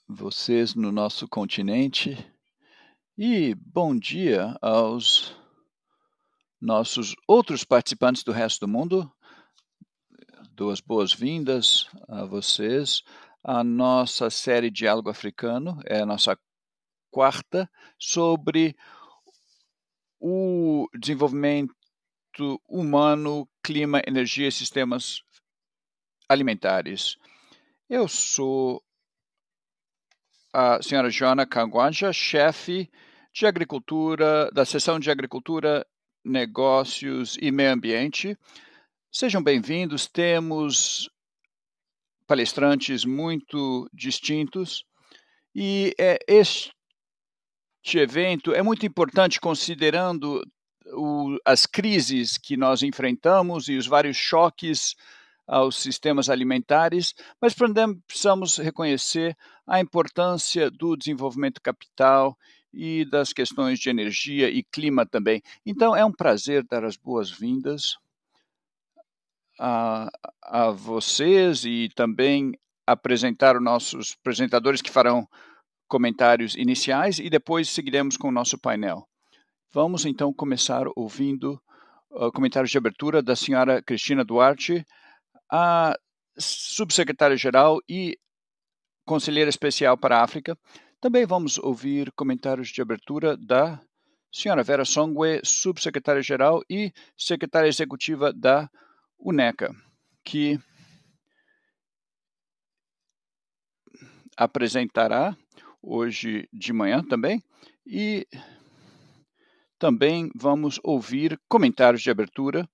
vocês no nosso continente e bom dia aos nossos outros participantes do resto do mundo. Duas boas-vindas a vocês. A nossa série Diálogo Africano é a nossa quarta sobre o desenvolvimento humano, clima, energia e sistemas alimentares. Eu sou a senhora Joana Kangwanja, chefe de agricultura, da seção de agricultura, negócios e meio ambiente. Sejam bem-vindos, temos palestrantes muito distintos e este evento é muito importante considerando as crises que nós enfrentamos e os vários choques aos sistemas alimentares, mas também precisamos reconhecer a importância do desenvolvimento capital e das questões de energia e clima também. Então, é um prazer dar as boas-vindas a vocês e também apresentar os nossos apresentadores que farão comentários iniciais e depois seguiremos com o nosso painel. Vamos então começar ouvindo comentários de abertura da senhora Cristina Duarte, a subsecretária-geral e conselheira especial para a África. Também vamos ouvir comentários de abertura da senhora Vera Songwe, subsecretária-geral e secretária executiva da UNECA, que apresentará hoje de manhã também. E também vamos ouvir comentários de abertura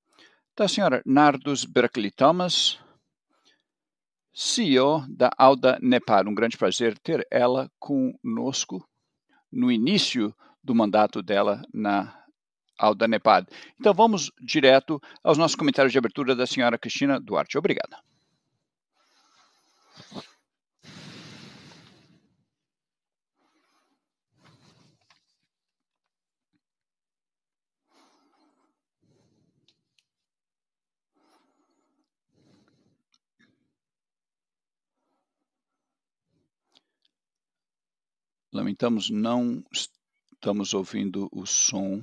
da senhora Nardus Berkeley Thomas, CEO da Auda Nepad. Um grande prazer ter ela conosco no início do mandato dela na Auda Nepad. Então vamos direto aos nossos comentários de abertura da senhora Cristina Duarte. Obrigada. Lamentamos, não estamos ouvindo o som.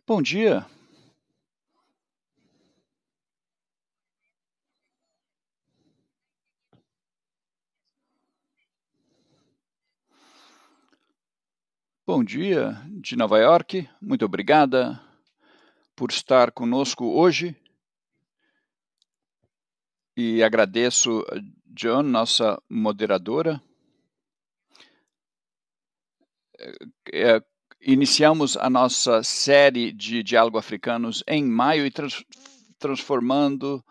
Bom dia. Bom dia de Nova York. Muito obrigada por estar conosco hoje. E agradeço a John, nossa moderadora. Iniciamos a nossa série de Diálogo Africanos em maio e transformando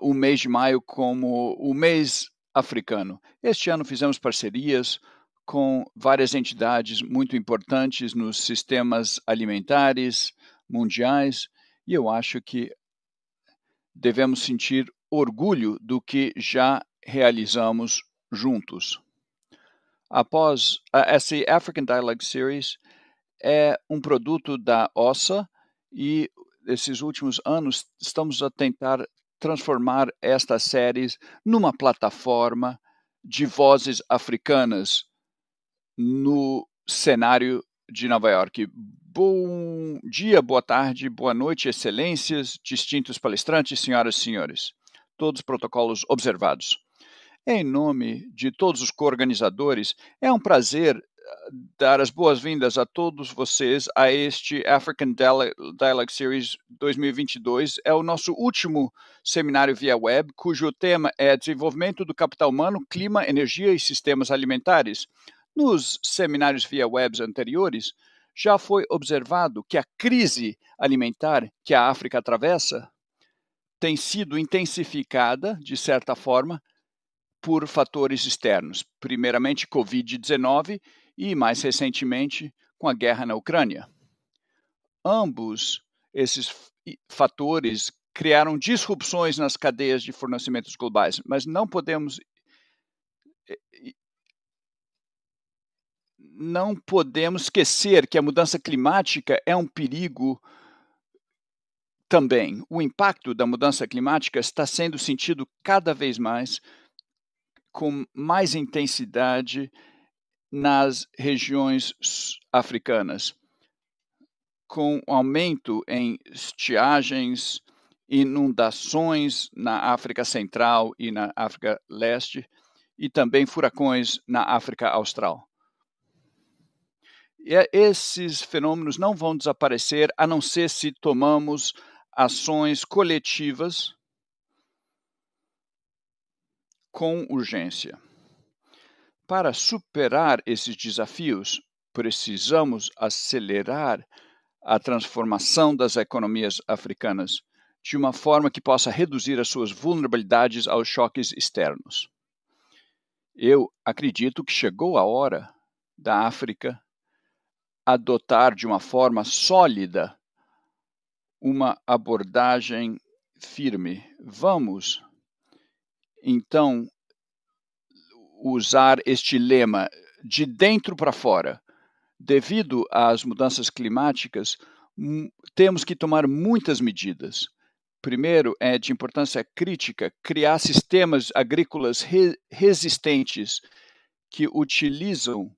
o mês de maio como o mês africano. Este ano fizemos parcerias com várias entidades muito importantes nos sistemas alimentares mundiais e eu acho que devemos sentir orgulho do que já realizamos juntos. Após essa African Dialogue Series é um produto da OSA e esses últimos anos estamos a tentar transformar estas séries numa plataforma de vozes africanas no cenário de Nova York. Bom dia, boa tarde, boa noite, excelências, distintos palestrantes, senhoras e senhores. Todos os protocolos observados. Em nome de todos os coorganizadores, é um prazer dar as boas-vindas a todos vocês a este African Dialogue Series 2022. É o nosso último seminário via web, cujo tema é Desenvolvimento do Capital Humano, Clima, Energia e Sistemas Alimentares. Nos seminários via webs anteriores, já foi observado que a crise alimentar que a África atravessa tem sido intensificada, de certa forma, por fatores externos, primeiramente Covid-19 e, mais recentemente, com a guerra na Ucrânia. Ambos esses fatores criaram disrupções nas cadeias de fornecimentos globais, mas não podemos esquecer que a mudança climática é um perigo também, o impacto da mudança climática está sendo sentido cada vez mais, com mais intensidade nas regiões africanas, com aumento em estiagens, inundações na África Central e na África Leste, e também furacões na África Austral. E esses fenômenos não vão desaparecer a não ser se tomamos ações coletivas com urgência. Para superar esses desafios, precisamos acelerar a transformação das economias africanas de uma forma que possa reduzir as suas vulnerabilidades aos choques externos. Eu acredito que chegou a hora da África adotar de uma forma sólida uma abordagem firme. Vamos, então, usar este lema de dentro para fora. Devido às mudanças climáticas, temos que tomar muitas medidas. Primeiro, é de importância crítica criar sistemas agrícolas resistentes que utilizam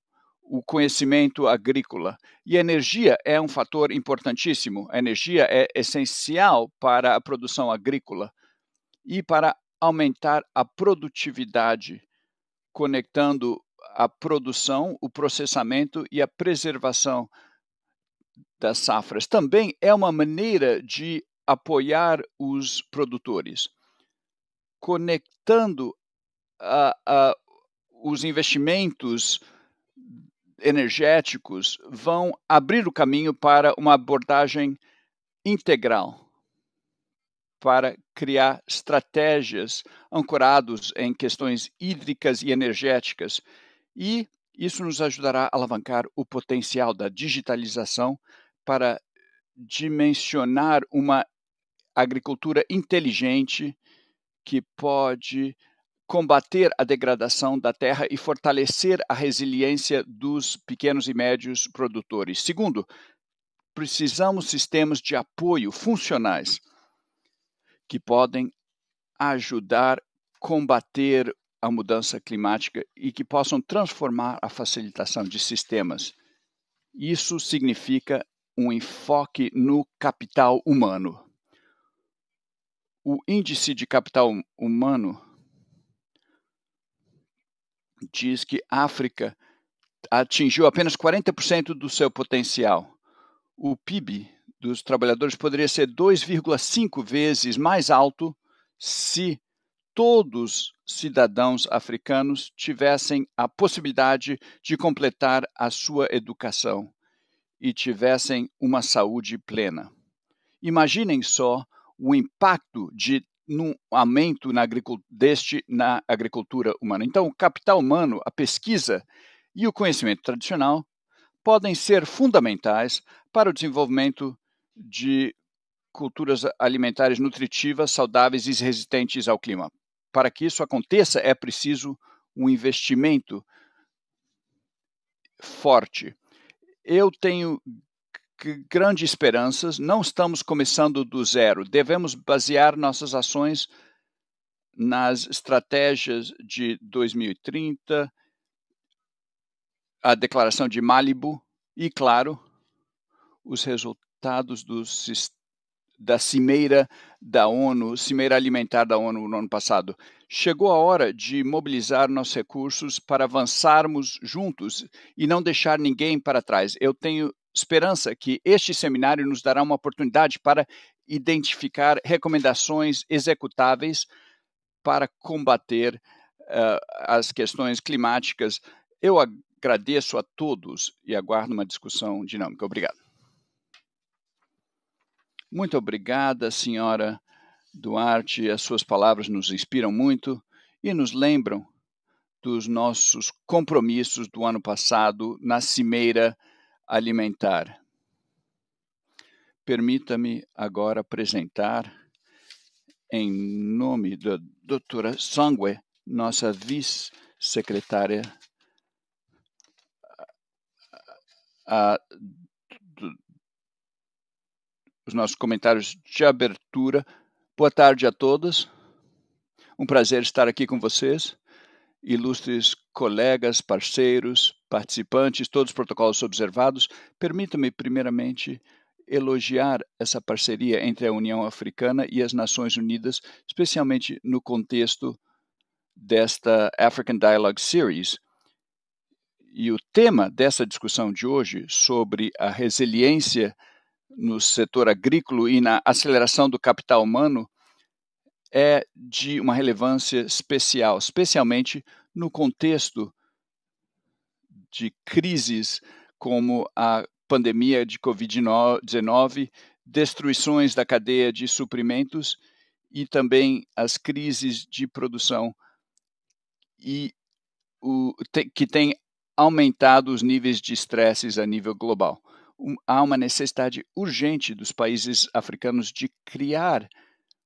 o conhecimento agrícola. E a energia é um fator importantíssimo. A energia é essencial para a produção agrícola e para aumentar a produtividade, conectando a produção, o processamento e a preservação das safras. Também é uma maneira de apoiar os produtores, conectando os investimentos energéticos vão abrir o caminho para uma abordagem integral, para criar estratégias ancoradas em questões hídricas e energéticas. E isso nos ajudará a alavancar o potencial da digitalização para dimensionar uma agricultura inteligente que pode combater a degradação da terra e fortalecer a resiliência dos pequenos e médios produtores. Segundo, precisamos de sistemas de apoio funcionais que podem ajudar a combater a mudança climática e que possam transformar a facilitação de sistemas. Isso significa um enfoque no capital humano. O índice de capital humano diz que a África atingiu apenas 40% do seu potencial. O PIB dos trabalhadores poderia ser 2,5 vezes mais alto se todos os cidadãos africanos tivessem a possibilidade de completar a sua educação e tivessem uma saúde plena. Imaginem só o impacto de um aumento na agricultura humana. Então, o capital humano, a pesquisa e o conhecimento tradicional podem ser fundamentais para o desenvolvimento de culturas alimentares nutritivas, saudáveis e resistentes ao clima. Para que isso aconteça, é preciso um investimento forte. Eu tenho grandes esperanças, não estamos começando do zero, devemos basear nossas ações nas estratégias de 2030, a declaração de Malibu e, claro, os resultados da Cimeira da ONU, Cimeira Alimentar da ONU no ano passado. Chegou a hora de mobilizar nossos recursos para avançarmos juntos e não deixar ninguém para trás. Eu tenho esperança que este seminário nos dará uma oportunidade para identificar recomendações executáveis para combater as questões climáticas. Eu agradeço a todos e aguardo uma discussão dinâmica. Obrigado. Muito obrigada, senhora Duarte. As suas palavras nos inspiram muito e nos lembram dos nossos compromissos do ano passado na Cimeira Alimentar. Permita-me agora apresentar, em nome da doutora Sangwe, nossa vice-secretária os nossos comentários de abertura. Boa tarde a todos. Um prazer estar aqui com vocês, ilustres colegas, parceiros, participantes, todos os protocolos observados. Permita-me, primeiramente, elogiar essa parceria entre a União Africana e as Nações Unidas, especialmente no contexto desta African Dialogue Series. E o tema dessa discussão de hoje sobre a resiliência no setor agrícola e na aceleração do capital humano é de uma relevância especial, especialmente no contexto de crises como a pandemia de Covid-19, destruições da cadeia de suprimentos e também as crises de produção que têm aumentado os níveis de estresses a nível global. Há uma necessidade urgente dos países africanos de criar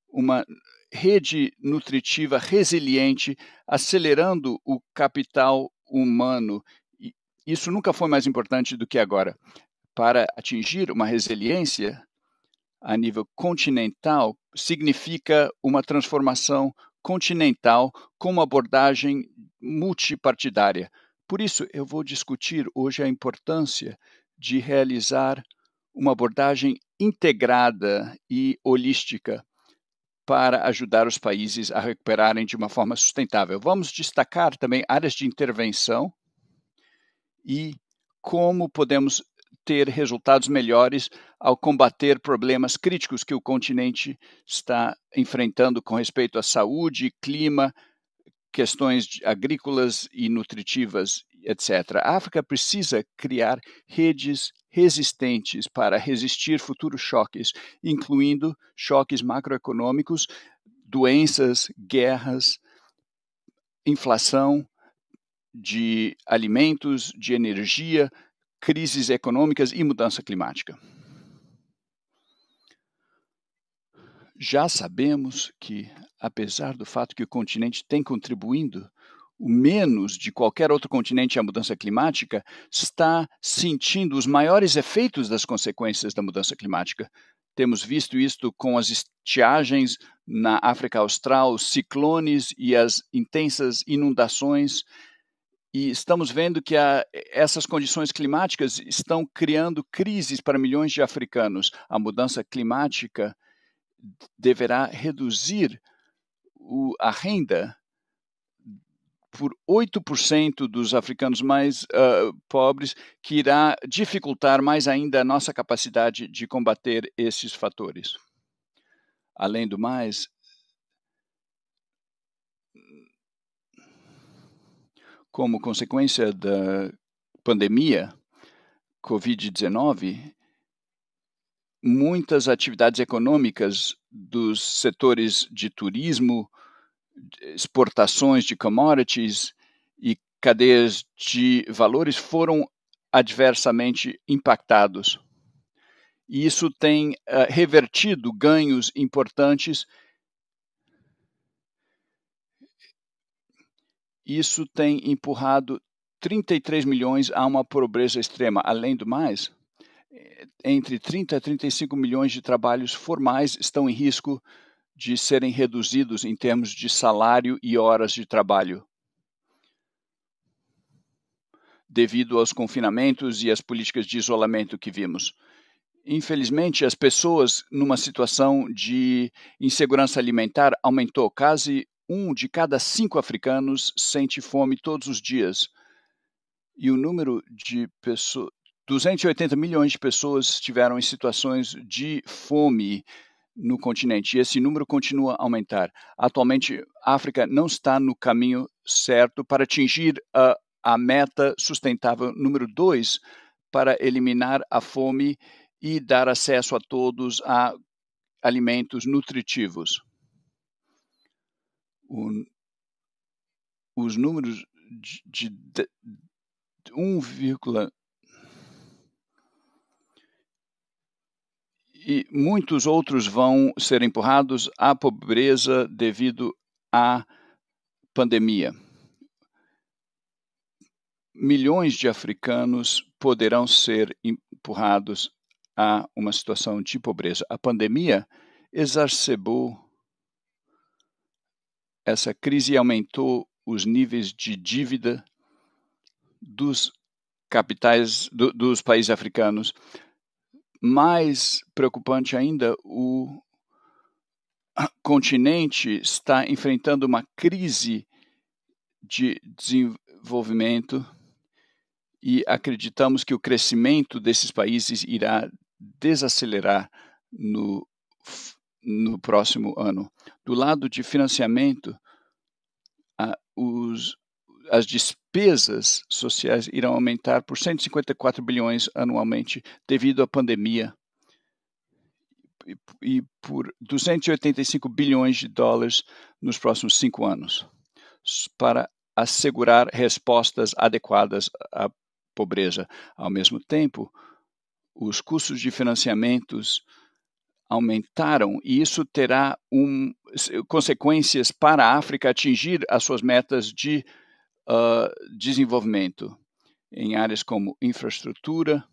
uma rede nutritiva resiliente, acelerando o capital humano. E isso nunca foi mais importante do que agora. Para atingir uma resiliência a nível continental, significa uma transformação continental com uma abordagem multipartidária. Por isso, eu vou discutir hoje a importância de realizar uma abordagem integrada e holística para ajudar os países a recuperarem de uma forma sustentável. Vamos destacar também áreas de intervenção e como podemos ter resultados melhores ao combater problemas críticos que o continente está enfrentando com respeito à saúde, clima, questões agrícolas e nutritivas, etc. A África precisa criar redes resistentes para resistir futuros choques, incluindo choques macroeconômicos, doenças, guerras, inflação de alimentos, de energia, crises econômicas e mudança climática. Já sabemos que, apesar do fato que o continente tem contribuído o menos de qualquer outro continente à mudança climática, está sentindo os maiores efeitos das consequências da mudança climática. Temos visto isto com as estiagens na África Austral, os ciclones e as intensas inundações. E estamos vendo que essas condições climáticas estão criando crises para milhões de africanos. A mudança climática deverá reduzir a renda por 8% dos africanos mais pobres, que irá dificultar mais ainda a nossa capacidade de combater esses fatores. Além do mais, como consequência da pandemia Covid-19, muitas atividades econômicas dos setores de turismo, exportações de commodities e cadeias de valores foram adversamente impactados. E isso tem revertido ganhos importantes. Isso tem empurrado 33 milhões a uma pobreza extrema. Além do mais, entre 30 a 35 milhões de trabalhos formais estão em risco de serem reduzidos em termos de salário e horas de trabalho, devido aos confinamentos e às políticas de isolamento que vimos. Infelizmente, as pessoas numa situação de insegurança alimentar aumentou. Quase 1 de cada 5 africanos sente fome todos os dias. E o número de pessoas, 280 milhões de pessoas estiveram em situações de fome no continente, e esse número continua a aumentar. Atualmente, a África não está no caminho certo para atingir a meta sustentável número 2, para eliminar a fome e dar acesso a todos a alimentos nutritivos. Os números de 1, e muitos outros vão ser empurrados à pobreza devido à pandemia. Milhões de africanos poderão ser empurrados a uma situação de pobreza. A pandemia exacerbou essa crise e aumentou os níveis de dívida dos capitais dos países africanos. Mais preocupante ainda, o continente está enfrentando uma crise de desenvolvimento e acreditamos que o crescimento desses países irá desacelerar no próximo ano. Do lado de financiamento, as despesas sociais irão aumentar por 154 bilhões anualmente devido à pandemia e por 285 bilhões de dólares nos próximos 5 anos, para assegurar respostas adequadas à pobreza. Ao mesmo tempo, os custos de financiamentos aumentaram e isso terá consequências para a África atingir as suas metas de desenvolvimento em áreas como infraestrutura,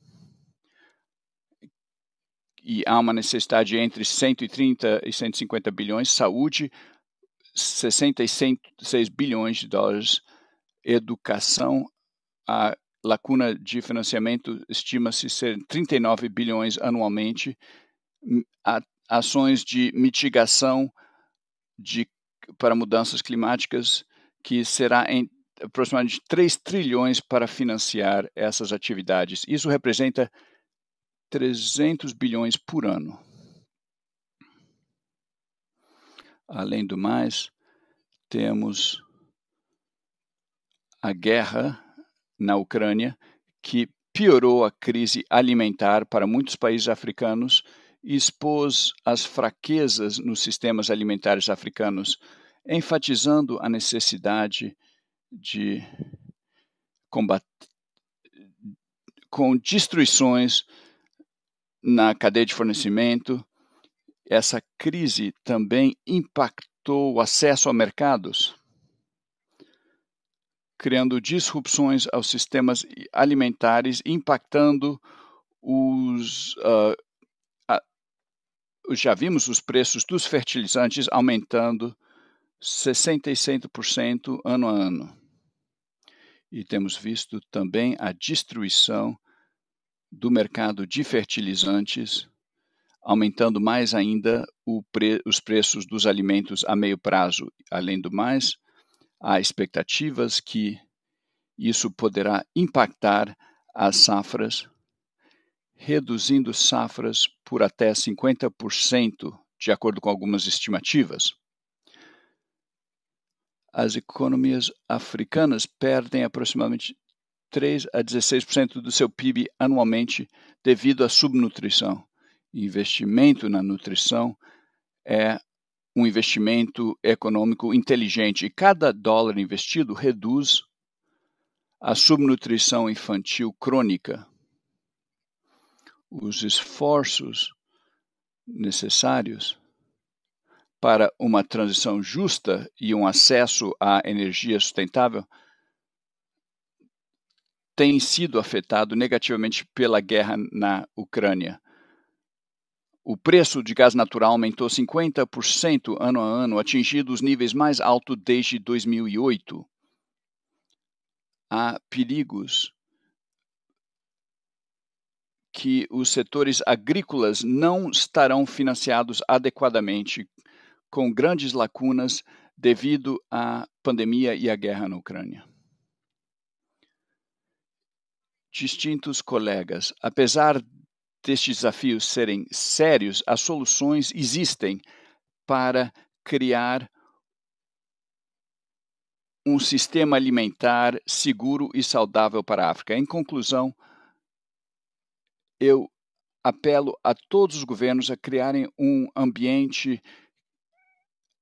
e há uma necessidade entre 130 e 150 bilhões, saúde, 66 bilhões de dólares, educação, a lacuna de financiamento estima-se ser 39 bilhões anualmente, ações de mitigação para mudanças climáticas, que será em aproximadamente 3 trilhões para financiar essas atividades. Isso representa 300 bilhões por ano. Além do mais, temos a guerra na Ucrânia, que piorou a crise alimentar para muitos países africanos e expôs as fraquezas nos sistemas alimentares africanos, enfatizando a necessidade de combater com destruições na cadeia de fornecimento. Essa crise também impactou o acesso a mercados, criando disrupções aos sistemas alimentares, impactando já vimos os preços dos fertilizantes aumentando 66% ano a ano. E temos visto também a destruição do mercado de fertilizantes, aumentando mais ainda os preços dos alimentos a meio prazo. Além do mais, há expectativas que isso poderá impactar as safras, reduzindo safras por até 50%, de acordo com algumas estimativas. As economias africanas perdem aproximadamente 3 a 16% do seu PIB anualmente devido à subnutrição. Investimento na nutrição é um investimento econômico inteligente e cada dólar investido reduz a subnutrição infantil crônica. Os esforços necessários para uma transição justa e um acesso à energia sustentável têm sido afetados negativamente pela guerra na Ucrânia. O preço de gás natural aumentou 50% ano a ano, atingindo os níveis mais altos desde 2008. Há perigos que os setores agrícolas não estarão financiados adequadamente, com grandes lacunas devido à pandemia e à guerra na Ucrânia. Distintos colegas, apesar destes desafios serem sérios, as soluções existem para criar um sistema alimentar seguro e saudável para a África. Em conclusão, eu apelo a todos os governos a criarem um ambiente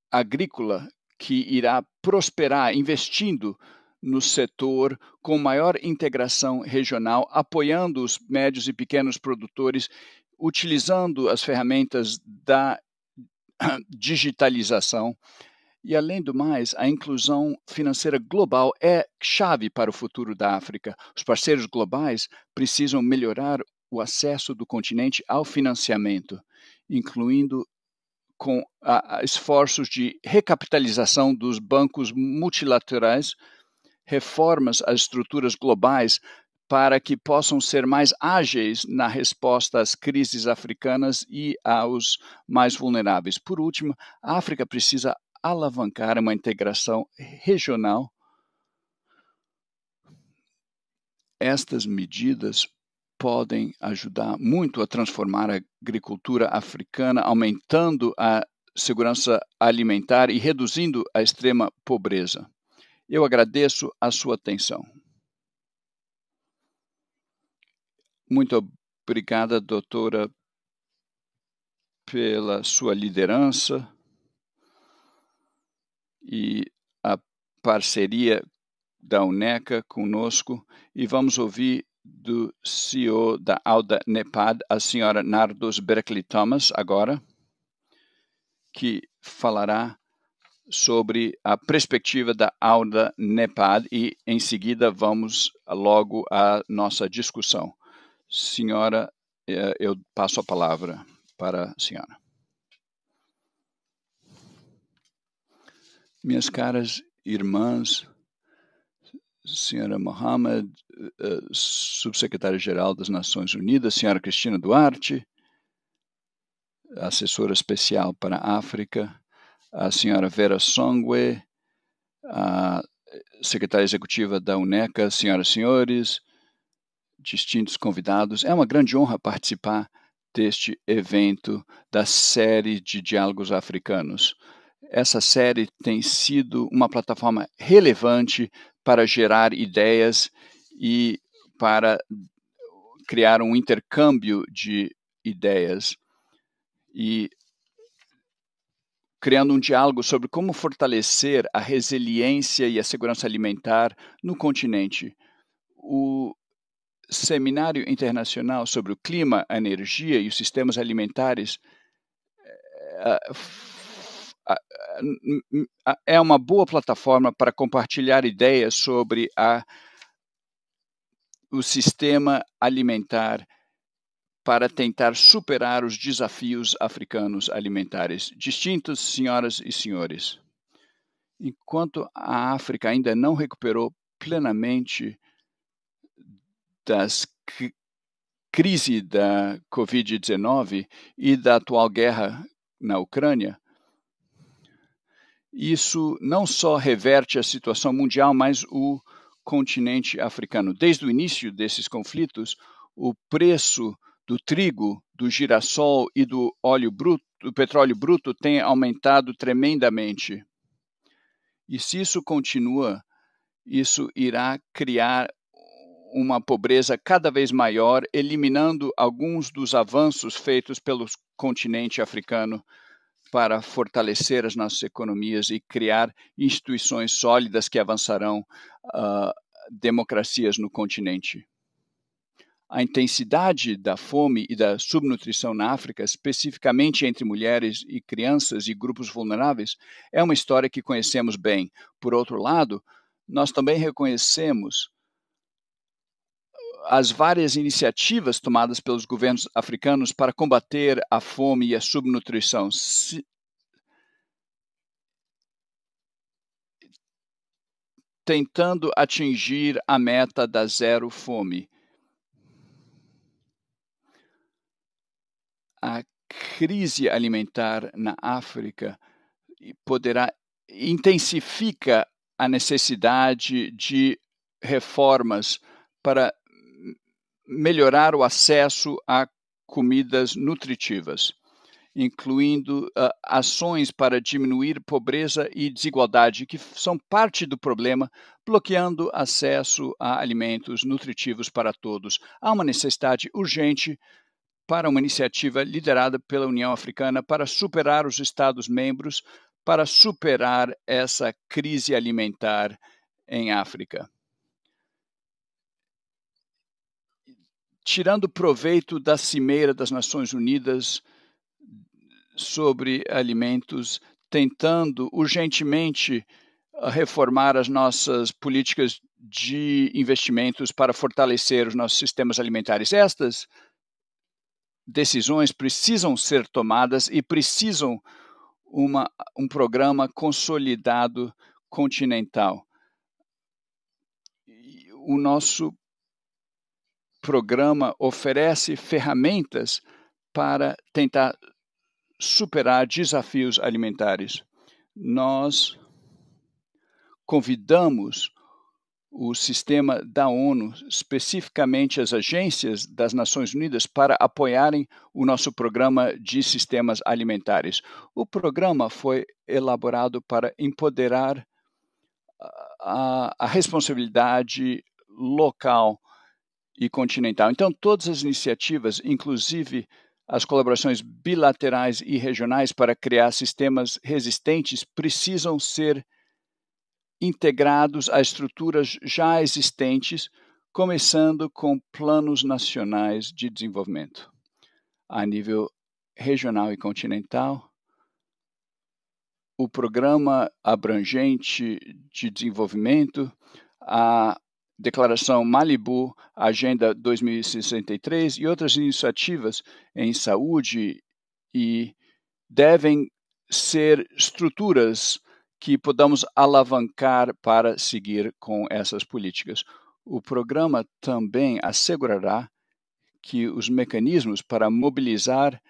agrícola que irá prosperar, investindo no setor com maior integração regional, apoiando os médios e pequenos produtores, utilizando as ferramentas da digitalização. E, além do mais, a inclusão financeira global é chave para o futuro da África. Os parceiros globais precisam melhorar o acesso do continente ao financiamento, incluindo com esforços de recapitalização dos bancos multilaterais, reformas às estruturas globais para que possam ser mais ágeis na resposta às crises africanas e aos mais vulneráveis. Por último, a África precisa alavancar uma integração regional. Estas medidas podem ajudar muito a transformar a agricultura africana, aumentando a segurança alimentar e reduzindo a extrema pobreza. Eu agradeço a sua atenção. Muito obrigada, doutora, pela sua liderança e a parceria da UNECA conosco, e vamos ouvir do CEO da AUDA NEPAD, a senhora Nardos Berkeley Thomas, agora, que falará sobre a perspectiva da AUDA NEPAD e, em seguida, vamos logo à nossa discussão. Senhora, eu passo a palavra para a senhora. Minhas caras irmãs, senhora Mohamed, subsecretária-geral das Nações Unidas, senhora Cristina Duarte, assessora especial para a África, a senhora Vera Songwe, a secretária executiva da UNECA, senhoras e senhores, distintos convidados. É uma grande honra participar deste evento da série de diálogos africanos. Essa série tem sido uma plataforma relevante para gerar ideias e para criar um intercâmbio de ideias e criando um diálogo sobre como fortalecer a resiliência e a segurança alimentar no continente. O Seminário Internacional sobre o Clima, a Energia e os Sistemas Alimentares é uma boa plataforma para compartilhar ideias sobre o sistema alimentar para tentar superar os desafios africanos alimentares. Distintos, senhoras e senhores, enquanto a África ainda não recuperou plenamente das crise da Covid-19 e da atual guerra na Ucrânia, isso não só reverte a situação mundial, mas o continente africano. Desde o início desses conflitos, o preço do trigo, do girassol e do óleo bruto, do petróleo bruto tem aumentado tremendamente. E se isso continua, isso irá criar uma pobreza cada vez maior, eliminando alguns dos avanços feitos pelo continente africano para fortalecer as nossas economias e criar instituições sólidas que avançarão democracias no continente. A intensidade da fome e da subnutrição na África, especificamente entre mulheres e crianças e grupos vulneráveis, é uma história que conhecemos bem. Por outro lado, nós também reconhecemos as várias iniciativas tomadas pelos governos africanos para combater a fome e a subnutrição, tentando atingir a meta da zero fome. A crise alimentar na África intensifica a necessidade de reformas para melhorar o acesso a comidas nutritivas, incluindo ações para diminuir pobreza e desigualdade, que são parte do problema, bloqueando acesso a alimentos nutritivos para todos. Há uma necessidade urgente para uma iniciativa liderada pela União Africana para superar os Estados-membros, para superar essa crise alimentar em África. Tirando proveito da Cimeira das Nações Unidas sobre alimentos, tentando urgentemente reformar as nossas políticas de investimentos para fortalecer os nossos sistemas alimentares. Estas decisões precisam ser tomadas e precisam um programa consolidado continental. E o nosso programa oferece ferramentas para tentar superar desafios alimentares. Nós convidamos o sistema da ONU, especificamente as agências das Nações Unidas, para apoiarem o nosso programa de sistemas alimentares. O programa foi elaborado para empoderar a responsabilidade local e continental. Então, todas as iniciativas, inclusive as colaborações bilaterais e regionais para criar sistemas resistentes, precisam ser integrados a estruturas já existentes, começando com planos nacionais de desenvolvimento. A nível regional e continental, o Programa Abrangente de Desenvolvimento, a Declaração Malibu, Agenda 2063 e outras iniciativas em saúde e devem ser estruturas que podamos alavancar para seguir com essas políticas. O programa também assegurará que os mecanismos para mobilizar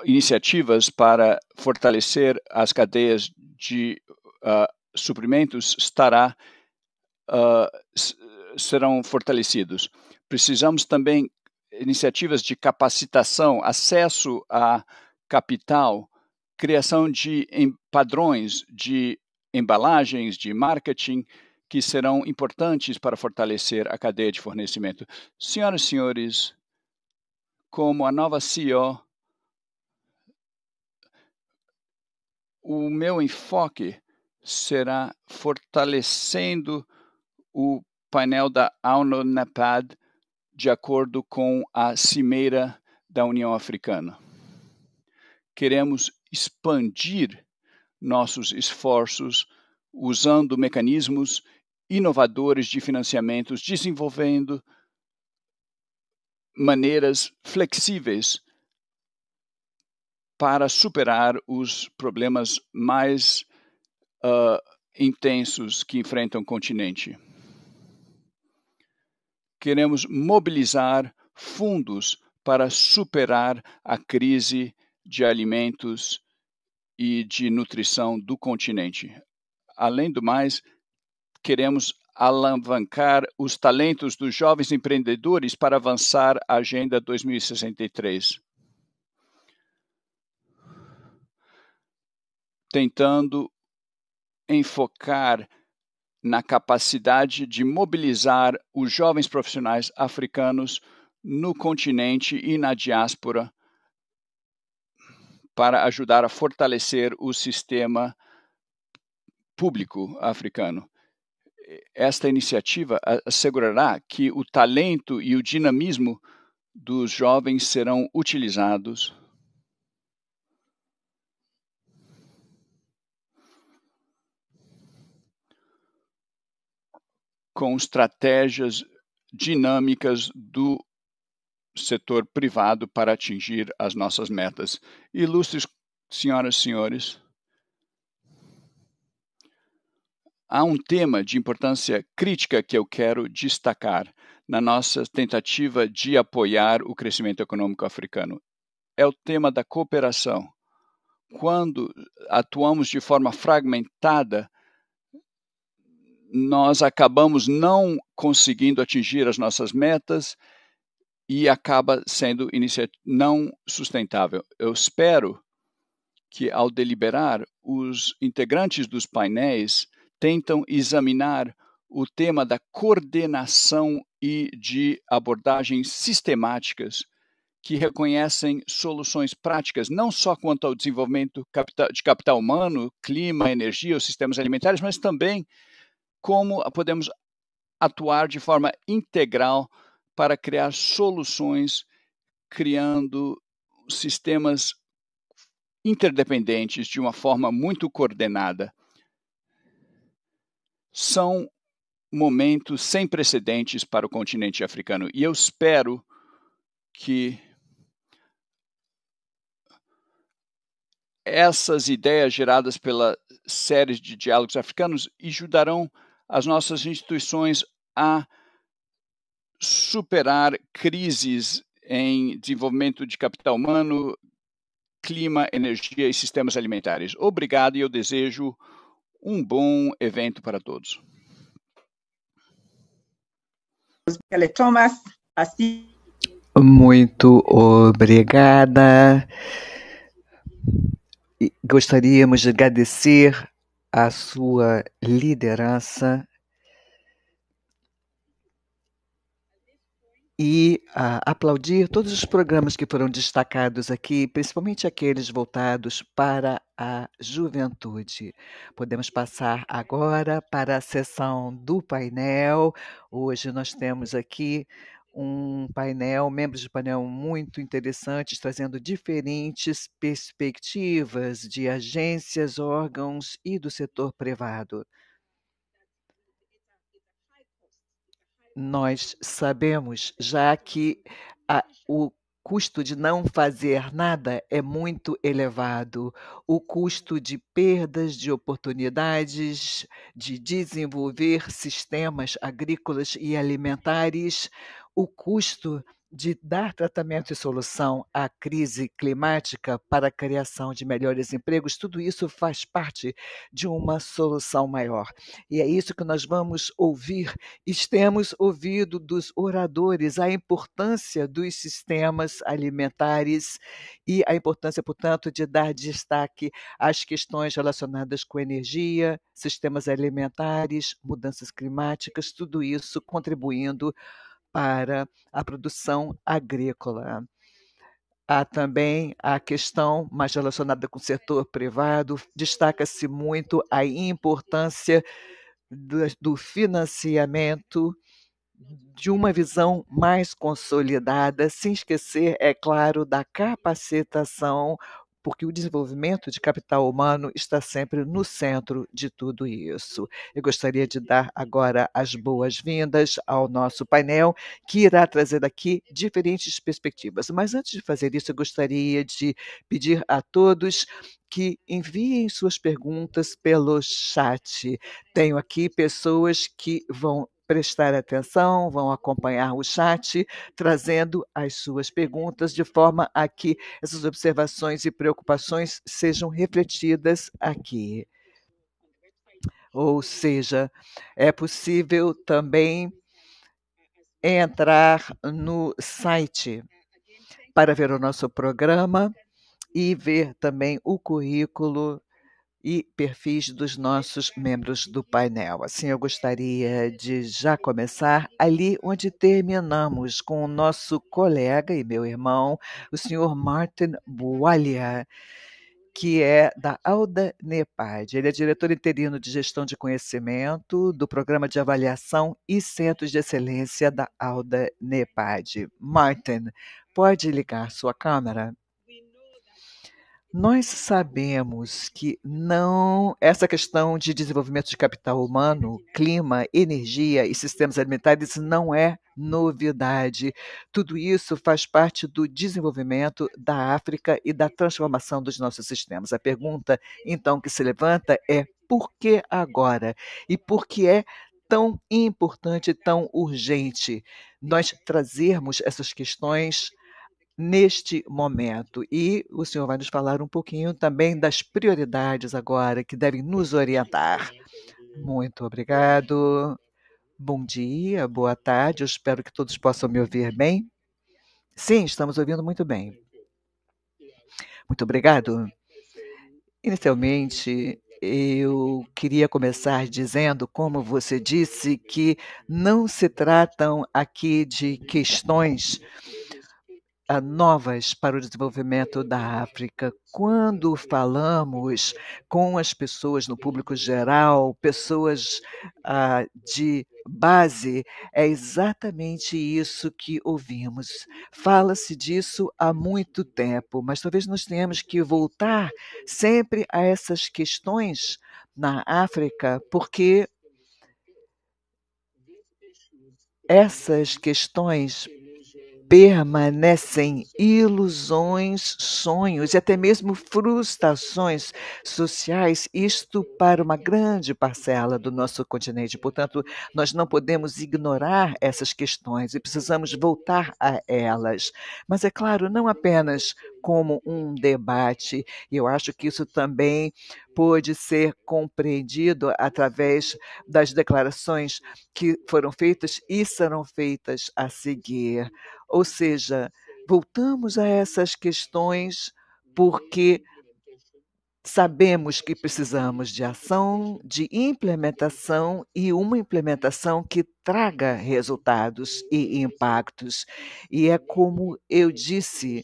iniciativas para fortalecer as cadeias de suprimentos serão fortalecidos. Precisamos também iniciativas de capacitação, acesso a capital, criação de padrões de embalagens, de marketing, que serão importantes para fortalecer a cadeia de fornecimento. Senhoras e senhores, como a nova CEO, o meu enfoque será fortalecendo o painel da UNO-NEPAD de acordo com a Cimeira da União Africana. Queremos expandir nossos esforços usando mecanismos inovadores de financiamentos, desenvolvendo maneiras flexíveis para superar os problemas mais intensos que enfrenta o continente. Queremos mobilizar fundos para superar a crise de alimentos e de nutrição do continente. Além do mais, queremos alavancar os talentos dos jovens empreendedores para avançar a Agenda 2063. Tentando enfocar na capacidade de mobilizar os jovens profissionais africanos no continente e na diáspora para ajudar a fortalecer o sistema público africano. Esta iniciativa assegurará que o talento e o dinamismo dos jovens serão utilizados com estratégias dinâmicas do setor privado para atingir as nossas metas. Ilustres senhoras e senhores, há um tema de importância crítica que eu quero destacar na nossa tentativa de apoiar o crescimento econômico africano. É o tema da cooperação. Quando atuamos de forma fragmentada, nós acabamos não conseguindo atingir as nossas metas e acaba sendo não sustentável. Eu espero que, ao deliberar, os integrantes dos painéis tentam examinar o tema da coordenação e de abordagens sistemáticas que reconhecem soluções práticas, não só quanto ao desenvolvimento de capital humano, clima, energia, os sistemas alimentares, mas também como podemos atuar de forma integral para criar soluções, criando sistemas interdependentes de uma forma muito coordenada. São momento sem precedentes para o continente africano. E eu espero que essas ideias geradas pela série de diálogos africanos ajudarão as nossas instituições a superar crises em desenvolvimento de capital humano, clima, energia e sistemas alimentares. Obrigado e eu desejo um bom evento para todos. Thomas, assim. Muito obrigada. Gostaríamos de agradecer a sua liderança e aplaudir todos os programas que foram destacados aqui, principalmente aqueles voltados para a juventude. Podemos passar agora para a sessão do painel. Hoje nós temos aqui um painel, membros de painel muito interessantes, trazendo diferentes perspectivas de agências, órgãos e do setor privado. Nós sabemos já que o custo de não fazer nada é muito elevado, o custo de perdas de oportunidades de desenvolver sistemas agrícolas e alimentares, o custo de dar tratamento e solução à crise climática para a criação de melhores empregos, tudo isso faz parte de uma solução maior. E é isso que nós vamos ouvir. Temos ouvido dos oradores a importância dos sistemas alimentares e a importância, portanto, de dar destaque às questões relacionadas com energia, sistemas alimentares, mudanças climáticas, tudo isso contribuindo para a produção agrícola. Há também a questão mais relacionada com o setor privado, destaca-se muito a importância do financiamento de uma visão mais consolidada, sem esquecer, é claro, da capacitação, porque o desenvolvimento de capital humano está sempre no centro de tudo isso. Eu gostaria de dar agora as boas-vindas ao nosso painel, que irá trazer aqui diferentes perspectivas. Mas antes de fazer isso, eu gostaria de pedir a todos que enviem suas perguntas pelo chat. Tenho aqui pessoas que vão prestar atenção, vão acompanhar o chat, trazendo as suas perguntas de forma a que essas observações e preocupações sejam refletidas aqui. Ou seja, é possível também entrar no site para ver o nosso programa e ver também o currículo e perfis dos nossos membros do painel. Assim, eu gostaria de já começar ali onde terminamos com o nosso colega e meu irmão, o senhor Martin Bouallia, que é da Alda NEPAD. Ele é diretor interino de gestão de conhecimento do Programa de Avaliação e Centros de Excelência da Alda NEPAD. Martin, pode ligar sua câmera? Nós sabemos que essa questão de desenvolvimento de capital humano, clima, energia e sistemas alimentares não é novidade. Tudo isso faz parte do desenvolvimento da África e da transformação dos nossos sistemas. A pergunta, então, que se levanta é por que agora? E por que é tão importante, tão urgente nós trazermos essas questões neste momento. E o senhor vai nos falar um pouquinho também das prioridades agora que devem nos orientar. Muito obrigado. Bom dia, boa tarde. Eu espero que todos possam me ouvir bem. Sim, estamos ouvindo muito bem. Muito obrigado. Inicialmente, eu queria começar dizendo, como você disse, que não se tratam aqui de questões novas para o desenvolvimento da África. Quando falamos com as pessoas no público geral, pessoas de base, é exatamente isso que ouvimos. Fala-se disso há muito tempo, mas talvez nós tenhamos que voltar sempre a essas questões na África, porque essas questões permanecem ilusões, sonhos e até mesmo frustrações sociais, isto para uma grande parcela do nosso continente. Portanto, nós não podemos ignorar essas questões e precisamos voltar a elas. Mas, é claro, não apenas como um debate, e eu acho que isso também pode ser compreendido através das declarações que foram feitas e serão feitas a seguir. Ou seja, voltamos a essas questões porque sabemos que precisamos de ação, de implementação e uma implementação que traga resultados e impactos. E é como eu disse,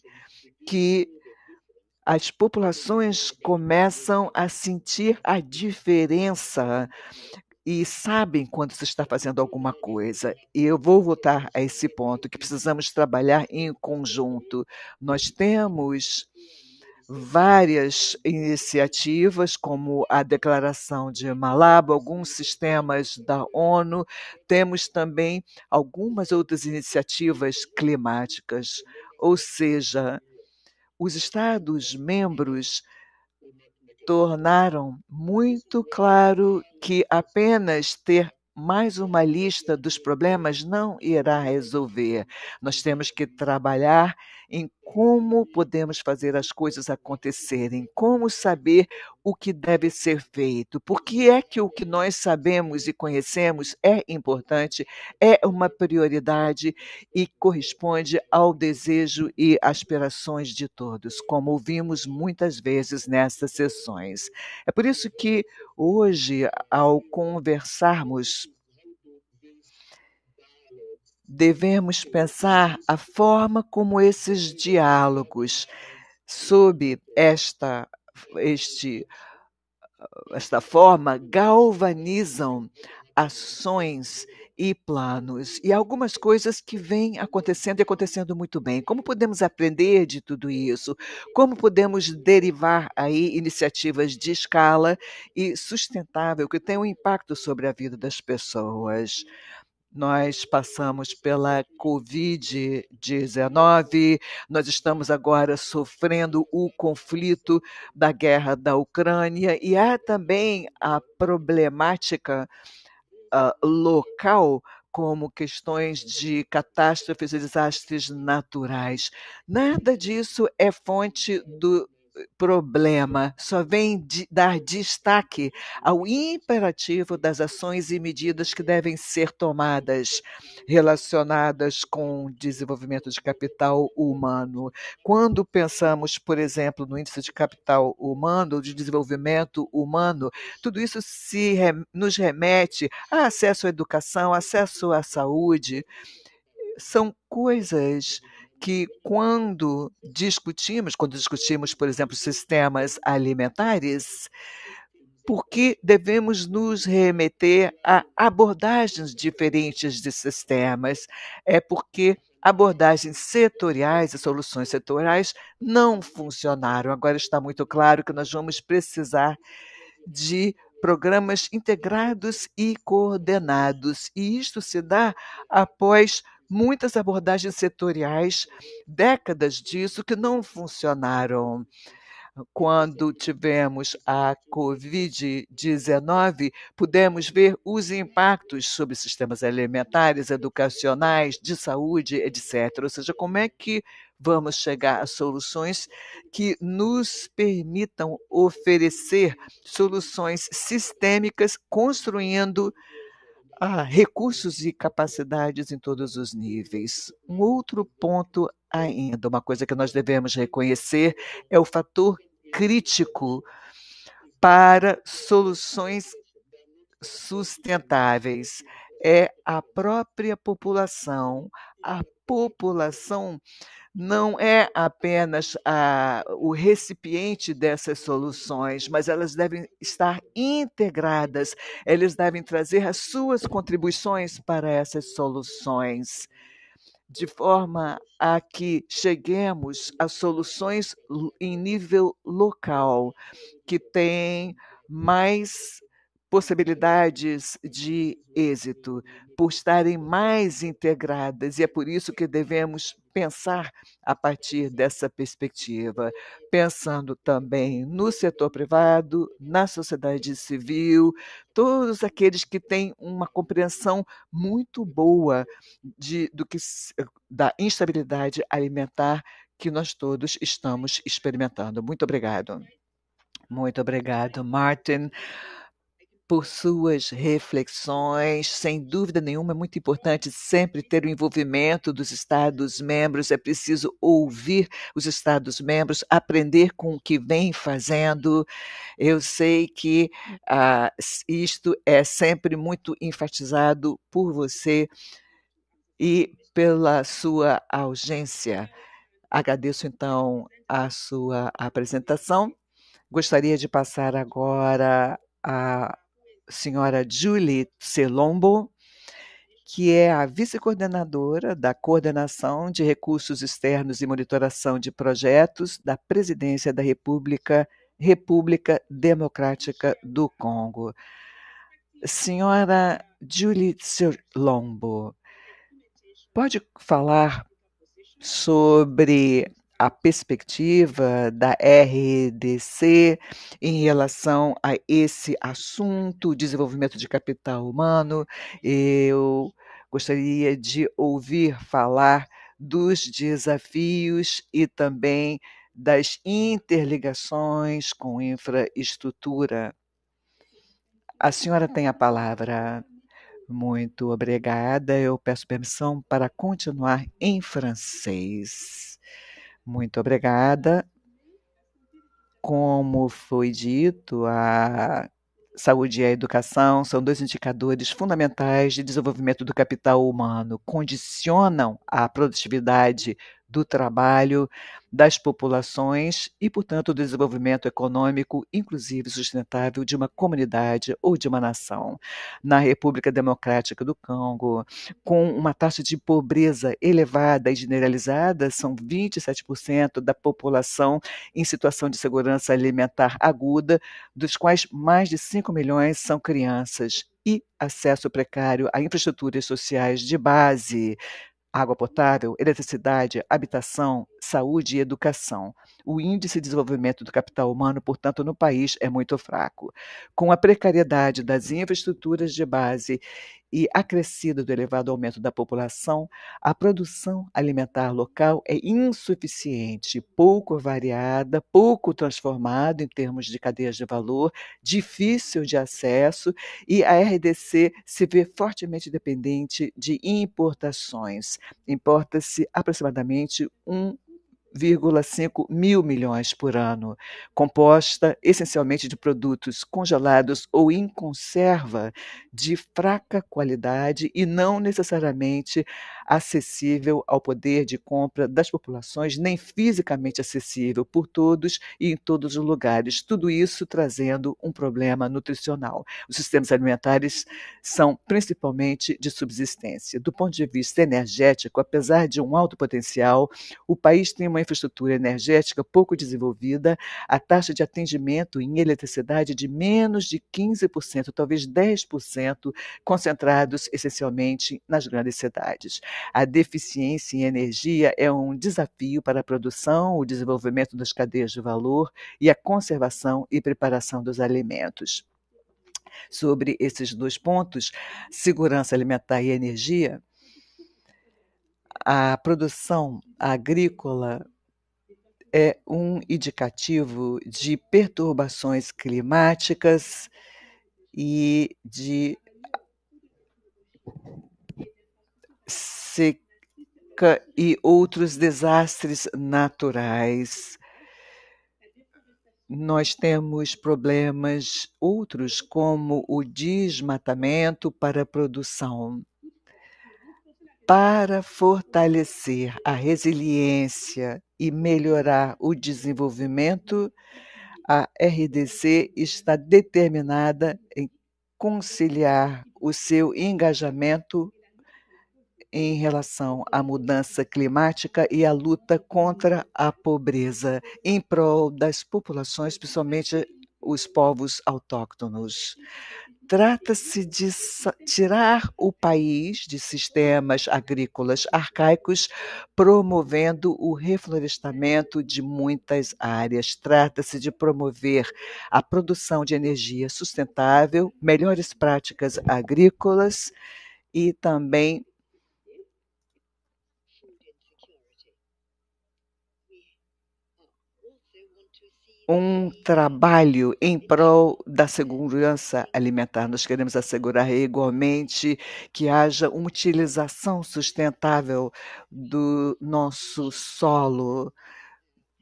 que as populações começam a sentir a diferença e sabem quando se está fazendo alguma coisa. E eu vou voltar a esse ponto, que precisamos trabalhar em conjunto. Nós temos várias iniciativas, como a Declaração de Malabo, alguns sistemas da ONU, temos também algumas outras iniciativas climáticas, ou seja, os Estados-membros tornaram muito claro que apenas ter mais uma lista dos problemas não irá resolver. Nós temos que trabalhar em como podemos fazer as coisas acontecerem, como saber o que deve ser feito, porque é que o que nós sabemos e conhecemos é importante, é uma prioridade e corresponde ao desejo e aspirações de todos, como ouvimos muitas vezes nessas sessões. É por isso que hoje, ao conversarmos, devemos pensar a forma como esses diálogos sob este esta forma galvanizam ações e planos e algumas coisas que vêm acontecendo e acontecendo muito bem. Como podemos aprender de tudo isso? Como podemos derivar aí iniciativas de escala e sustentável que tenham impacto sobre a vida das pessoas? Nós passamos pela Covid-19, nós estamos agora sofrendo o conflito da guerra da Ucrânia e há também a problemática local, como questões de catástrofes e desastres naturais. Nada disso é fonte do problema, só vem dar destaque ao imperativo das ações e medidas que devem ser tomadas relacionadas com o desenvolvimento de capital humano. Quando pensamos, por exemplo, no índice de capital humano, de desenvolvimento humano, tudo isso nos remete a acesso à educação, acesso à saúde. São coisas que, quando discutimos, por exemplo, sistemas alimentares, porque devemos nos remeter a abordagens diferentes de sistemas. É porque abordagens setoriais e soluções setoriais não funcionaram. Agora está muito claro que nós vamos precisar de programas integrados e coordenados. E isto se dá após muitas abordagens setoriais, décadas disso que não funcionaram. Quando tivemos a Covid-19, pudemos ver os impactos sobre sistemas alimentares, educacionais, de saúde, etc. Ou seja, como é que vamos chegar a soluções que nos permitam oferecer soluções sistêmicas, construindo recursos e capacidades em todos os níveis. Um outro ponto ainda, uma coisa que nós devemos reconhecer, é o fator crítico para soluções sustentáveis. É a própria população. A população não é apenas o recipiente dessas soluções, mas elas devem estar integradas, eles devem trazer as suas contribuições para essas soluções, de forma a que cheguemos a soluções em nível local, que têm mais possibilidades de êxito, por estarem mais integradas, e é por isso que devemos pensar a partir dessa perspectiva, pensando também no setor privado, na sociedade civil, todos aqueles que têm uma compreensão muito boa da instabilidade alimentar que nós todos estamos experimentando. Muito obrigado. Muito obrigado, Martin, por suas reflexões. Sem dúvida nenhuma, é muito importante sempre ter o envolvimento dos Estados-membros. É preciso ouvir os Estados-membros, aprender com o que vem fazendo. Eu sei que isto é sempre muito enfatizado por você e pela sua ausência. Agradeço, então, a sua apresentação. Gostaria de passar agora à senhora Julie Celombo, que é a vice-coordenadora da Coordenação de Recursos Externos e Monitoração de Projetos da Presidência da República Democrática do Congo. Senhora Julie Celombo, pode falar sobre a perspectiva da RDC em relação a esse assunto, desenvolvimento de capital humano? Eu gostaria de ouvir falar dos desafios e também das interligações com infraestrutura. A senhora tem a palavra. Muito obrigada. Eu peço permissão para continuar em francês. Muito obrigada. Como foi dito, a saúde e a educação são dois indicadores fundamentais de desenvolvimento do capital humano, condicionam a produtividade do trabalho das populações e, portanto, o desenvolvimento econômico, inclusive sustentável, de uma comunidade ou de uma nação. Na República Democrática do Congo, com uma taxa de pobreza elevada e generalizada, são 27% da população em situação de segurança alimentar aguda, dos quais mais de 5 milhões são crianças, e acesso precário a infraestruturas sociais de base, água potável, eletricidade, habitação, saúde e educação. O índice de desenvolvimento do capital humano, portanto, no país é muito fraco. Com a precariedade das infraestruturas de base e acrescido do elevado aumento da população, a produção alimentar local é insuficiente, pouco variada, pouco transformada em termos de cadeias de valor, difícil de acesso, e a RDC se vê fortemente dependente de importações. Importa-se aproximadamente 1,5 mil milhões por ano, composta essencialmente de produtos congelados ou em conserva de fraca qualidade e não necessariamente acessível ao poder de compra das populações, nem fisicamente acessível por todos e em todos os lugares. Tudo isso trazendo um problema nutricional. Os sistemas alimentares são principalmente de subsistência. Do ponto de vista energético, apesar de um alto potencial, o país tem uma infraestrutura energética pouco desenvolvida, a taxa de atendimento em eletricidade de menos de 15%, talvez 10%, concentrados essencialmente nas grandes cidades. A deficiência em energia é um desafio para a produção, o desenvolvimento das cadeias de valor e a conservação e preparação dos alimentos. Sobre esses dois pontos, segurança alimentar e energia, a produção agrícola é um indicativo de perturbações climáticas e de seca e outros desastres naturais. Nós temos problemas outros, como o desmatamento para a produção. Para fortalecer a resiliência e melhorar o desenvolvimento, a RDC está determinada em conciliar o seu engajamento em relação à mudança climática e à luta contra a pobreza, em prol das populações, principalmente os povos autóctonos. Trata-se de tirar o país de sistemas agrícolas arcaicos, promovendo o reflorestamento de muitas áreas. Trata-se de promover a produção de energia sustentável, melhores práticas agrícolas e também um trabalho em prol da segurança alimentar. Nós queremos assegurar igualmente que haja uma utilização sustentável do nosso solo.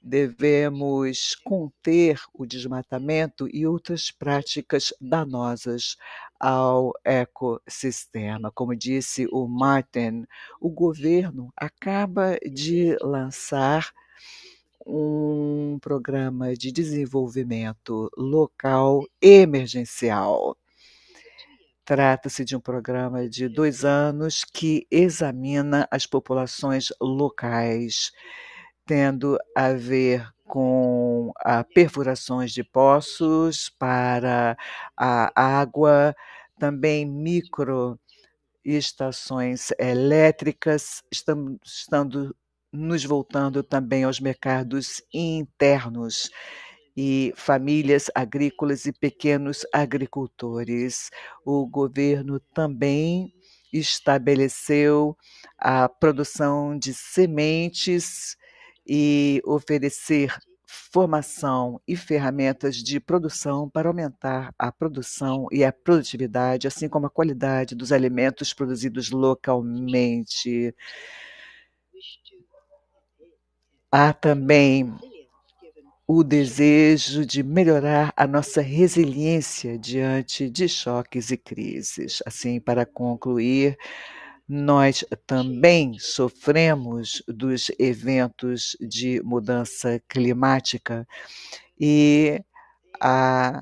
Devemos conter o desmatamento e outras práticas danosas ao ecossistema. Como disse o Martin, o governo acaba de lançar um programa de desenvolvimento local emergencial. Trata-se de um programa de 2 anos que examina as populações locais, tendo a ver com perfurações de poços para a água, também microestações elétricas, estando nos voltando também aos mercados internos e famílias agrícolas e pequenos agricultores. O governo também estabeleceu a produção de sementes e oferecer formação e ferramentas de produção para aumentar a produção e a produtividade, assim como a qualidade dos alimentos produzidos localmente. Há também o desejo de melhorar a nossa resiliência diante de choques e crises. Assim, para concluir, nós também sofremos dos eventos de mudança climática e a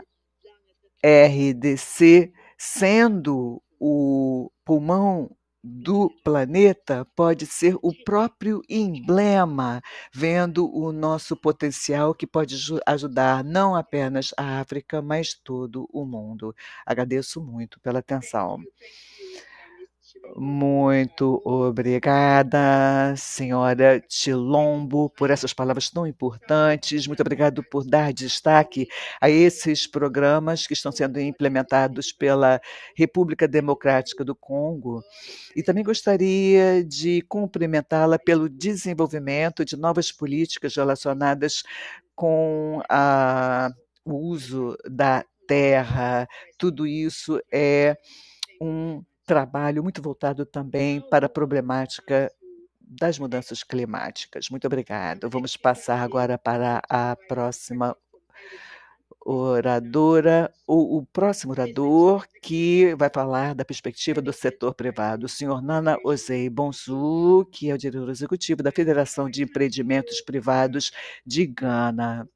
RDC, sendo o pulmão do planeta, pode ser o próprio emblema, vendo o nosso potencial que pode ajudar não apenas a África, mas todo o mundo. Agradeço muito pela atenção. Muito obrigada, senhora Chilombo, por essas palavras tão importantes. Muito obrigado por dar destaque a esses programas que estão sendo implementados pela República Democrática do Congo. E também gostaria de cumprimentá-la pelo desenvolvimento de novas políticas relacionadas com o uso da terra. Tudo isso é um trabalho muito voltado também para a problemática das mudanças climáticas. Muito obrigada. Vamos passar agora para a próxima oradora, ou o próximo orador, que vai falar da perspectiva do setor privado, o senhor Nana Osei Bonsu, que é o diretor executivo da Federação de Empreendimentos Privados de Gana.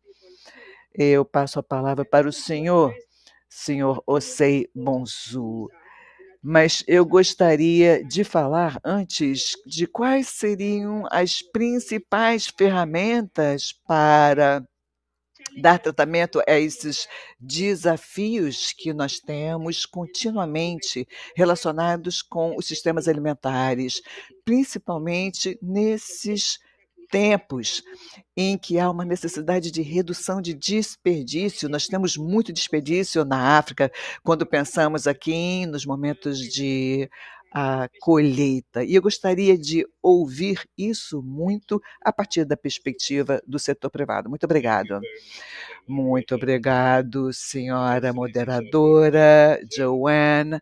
Eu passo a palavra para o senhor Osei Bonsu. Mas eu gostaria de falar antes de quais seriam as principais ferramentas para dar tratamento a esses desafios que nós temos continuamente relacionados com os sistemas alimentares, principalmente nesses tempos em que há uma necessidade de redução de desperdício. Nós temos muito desperdício na África quando pensamos aqui nos momentos de colheita. E eu gostaria de ouvir isso muito a partir da perspectiva do setor privado. Muito obrigado. Muito obrigado, senhora moderadora, Joanne,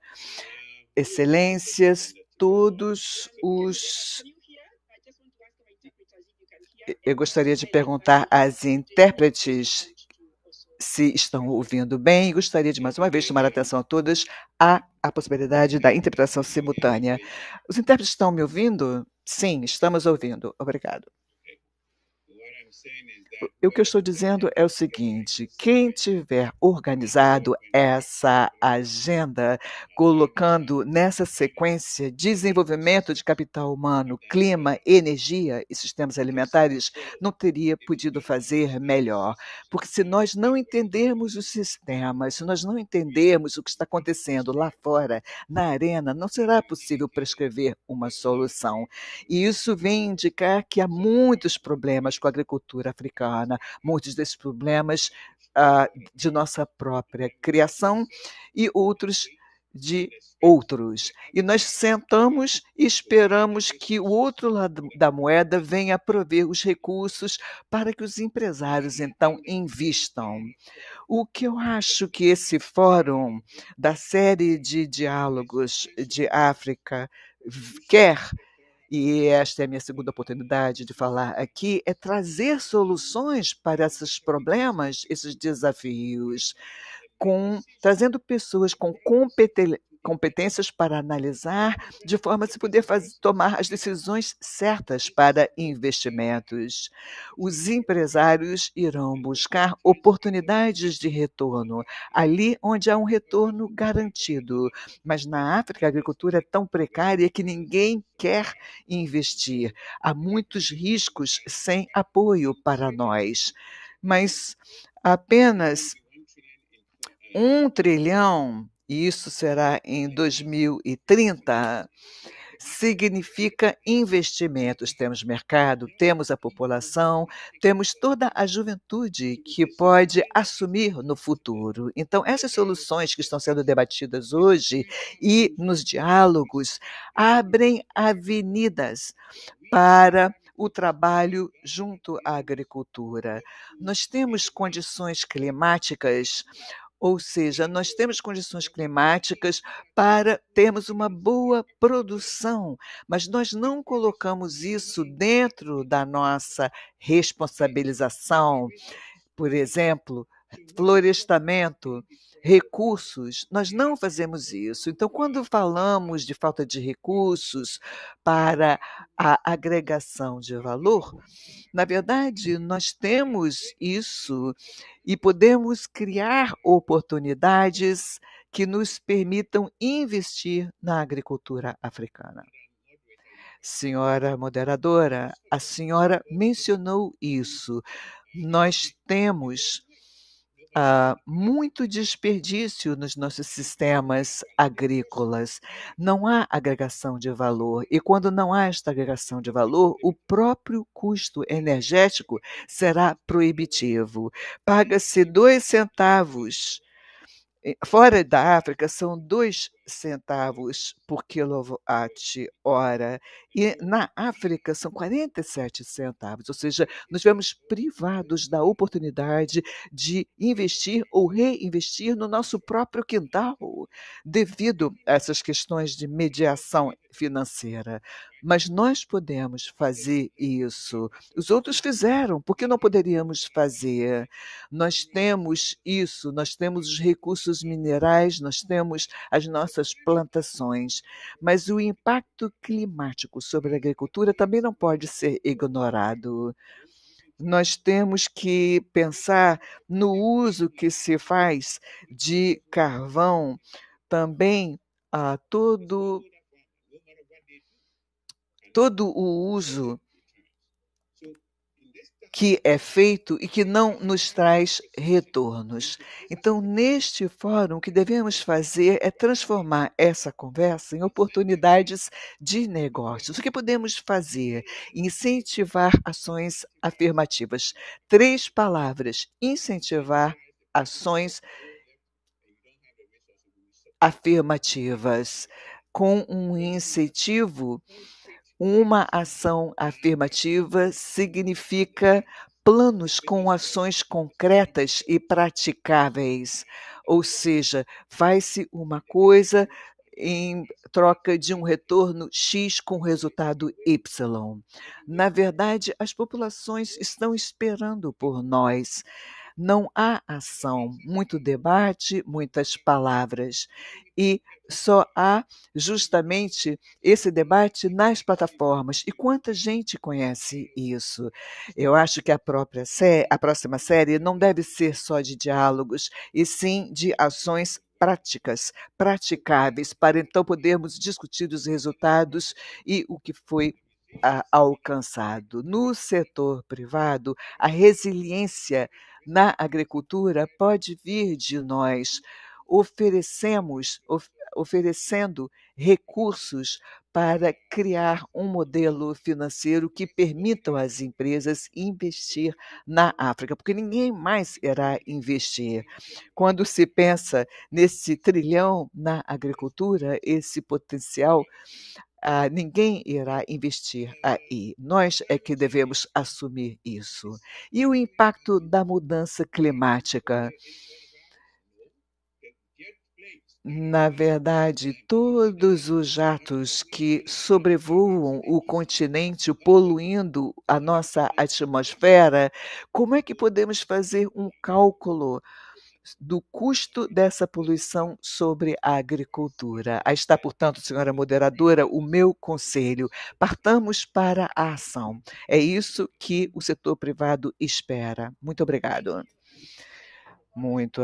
excelências, todos os... Eu gostaria de perguntar às intérpretes se estão ouvindo bem e gostaria de, mais uma vez, chamar a atenção a todas à possibilidade da interpretação simultânea. Os intérpretes estão me ouvindo? Sim, estamos ouvindo. Obrigado. o que eu estou dizendo é o seguinte: quem tiver organizado essa agenda, colocando nessa sequência desenvolvimento de capital humano, clima, energia e sistemas alimentares, não teria podido fazer melhor. Porque se nós não entendermos os sistemas, se nós não entendermos o que está acontecendo lá fora, na arena, não será possível prescrever uma solução. E isso vem indicar que há muitos problemas com a agricultura africana, muitos desses problemas de nossa própria criação e outros de outros. E nós sentamos e esperamos que o outro lado da moeda venha prover os recursos para que os empresários então invistam. O que eu acho que esse fórum da série de diálogos de África quer, e esta é a minha segunda oportunidade de falar aqui, é trazer soluções para esses problemas, esses desafios, trazendo pessoas com competências para analisar, de forma a se poder tomar as decisões certas para investimentos. Os empresários irão buscar oportunidades de retorno, ali onde há um retorno garantido. Mas na África, a agricultura é tão precária que ninguém quer investir. Há muitos riscos sem apoio para nós. Mas apenas 1 trilhão, e isso será em 2030, significa investimentos. Temos mercado, temos a população, temos toda a juventude que pode assumir no futuro. Então, essas soluções que estão sendo debatidas hoje e nos diálogos abrem avenidas para o trabalho junto à agricultura. Nós temos condições climáticas, ou seja, nós temos condições climáticas para termos uma boa produção, mas nós não colocamos isso dentro da nossa responsabilização. Por exemplo, florestamento, recursos, nós não fazemos isso. Então, quando falamos de falta de recursos para a agregação de valor, na verdade, nós temos isso e podemos criar oportunidades que nos permitam investir na agricultura africana. Senhora moderadora, a senhora mencionou isso. Nós temos muito desperdício nos nossos sistemas agrícolas. Não há agregação de valor. E quando não há esta agregação de valor, o próprio custo energético será proibitivo. Paga-se 2 centavos. Fora da África, são 2 centavos por quilowatt-hora. E na África, são 47 centavos. Ou seja, nós vemos privados da oportunidade de investir ou reinvestir no nosso próprio quintal, devido a essas questões de mediação financeira. Mas nós podemos fazer isso. Os outros fizeram, por que não poderíamos fazer? Nós temos isso, nós temos os recursos minerais, nós temos as nossas plantações, mas o impacto climático sobre a agricultura também não pode ser ignorado. Nós temos que pensar no uso que se faz de carvão, também todo o uso que é feito e que não nos traz retornos. Então, neste fórum, o que devemos fazer é transformar essa conversa em oportunidades de negócios. O que podemos fazer? Incentivar ações afirmativas. 3 palavras: incentivar ações afirmativas. Com um incentivo, uma ação afirmativa significa planos com ações concretas e praticáveis, ou seja, faz-se uma coisa em troca de um retorno X com resultado Y. Na verdade, as populações estão esperando por nós. não há ação, muito debate, muitas palavras. E só há justamente esse debate nas plataformas. E quanta gente conhece isso? Eu acho que a próxima série não deve ser só de diálogos, e sim de ações práticas, praticáveis, para então podermos discutir os resultados e o que foi alcançado. No setor privado, a resiliência na agricultura pode vir de nós. Oferecendo recursos para criar um modelo financeiro que permita às empresas investir na África, porque ninguém mais irá investir. Quando se pensa nesse trilhão na agricultura, esse potencial, ninguém irá investir aí. Nós é que devemos assumir isso. E o impacto da mudança climática? Na verdade, todos os jatos que sobrevoam o continente, poluindo a nossa atmosfera, como é que podemos fazer um cálculo do custo dessa poluição sobre a agricultura? Aí está, portanto, senhora moderadora, o meu conselho: partamos para a ação. É isso que o setor privado espera. Muito obrigado. Muito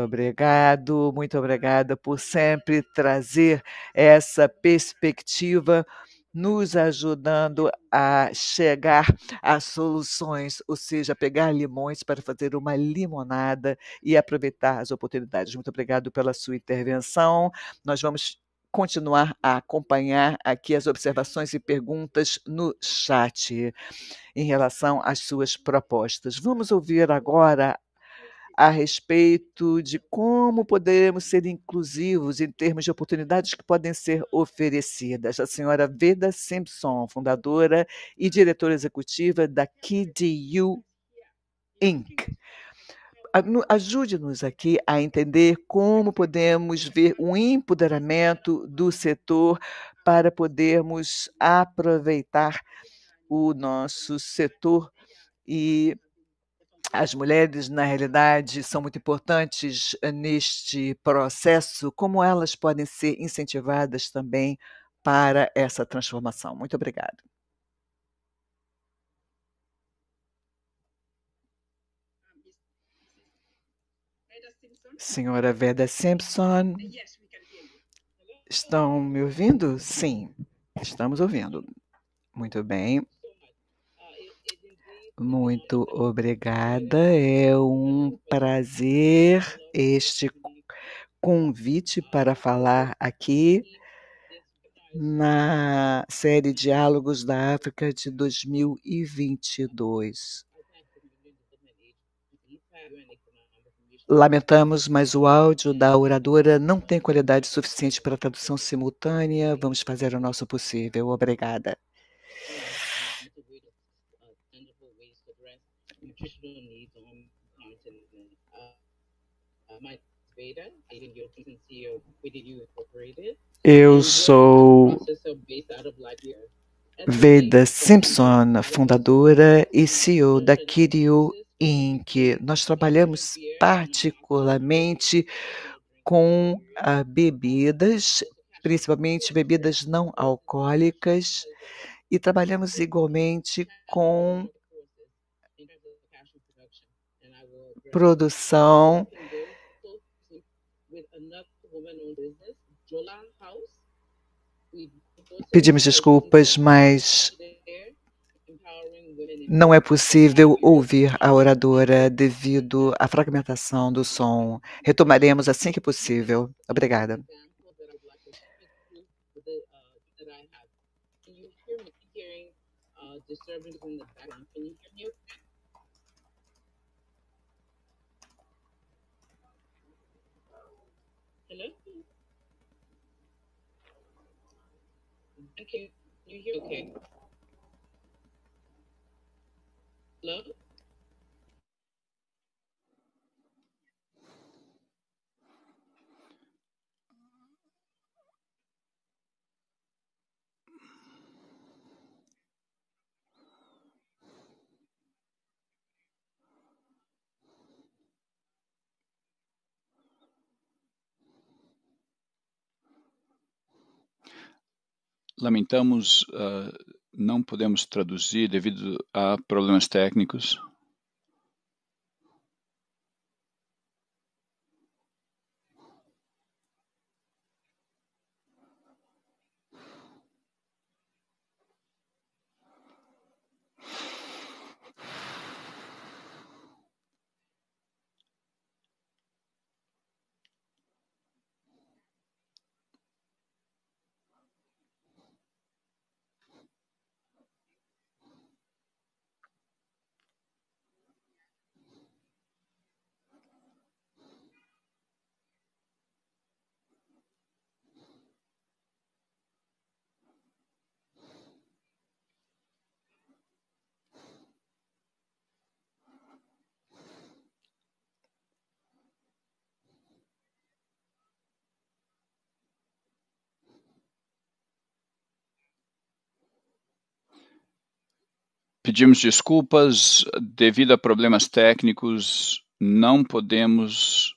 muito obrigada por sempre trazer essa perspectiva, nos ajudando a chegar a soluções, ou seja, pegar limões para fazer uma limonada e aproveitar as oportunidades. Muito obrigado pela sua intervenção. Nós vamos continuar a acompanhar aqui as observações e perguntas no chat em relação às suas propostas. Vamos ouvir agora a respeito de como podemos ser inclusivos em termos de oportunidades que podem ser oferecidas. A senhora Veda Simpson, fundadora e diretora executiva da KDU Inc. Ajude-nos aqui a entender como podemos ver um empoderamento do setor para podermos aproveitar o nosso setor e as mulheres, na realidade, são muito importantes neste processo, como elas podem ser incentivadas também para essa transformação. Muito obrigada. Senhora Veda Simpson, estão me ouvindo? Sim, estamos ouvindo. Muito bem. Muito obrigada. É um prazer este convite para falar aqui na série Diálogos da África de 2022. Lamentamos, mas o áudio da oradora não tem qualidade suficiente para tradução simultânea. Vamos fazer o nosso possível. Obrigada. Eu sou Veda Simpson, fundadora e CEO da KDU Inc. Nós trabalhamos particularmente com bebidas, principalmente bebidas não alcoólicas, e trabalhamos igualmente com produção. Pedimos desculpas, mas não é possível ouvir a oradora devido à fragmentação do som. Retomaremos assim que possível. Obrigada. Lamentamos, não podemos traduzir devido a problemas técnicos. Pedimos desculpas, devido a problemas técnicos, não podemos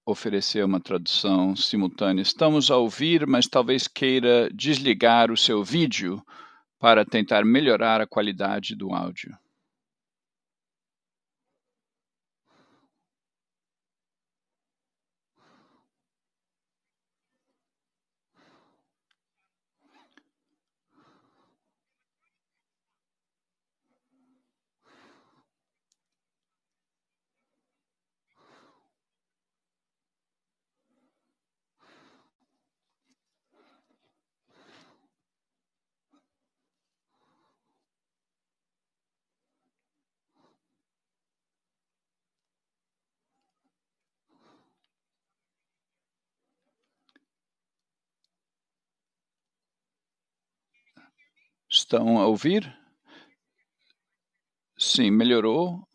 oferecer uma tradução simultânea. Estamos a ouvir, mas talvez queira desligar o seu vídeo para tentar melhorar a qualidade do áudio. Estão a ouvir? Sim, melhorou.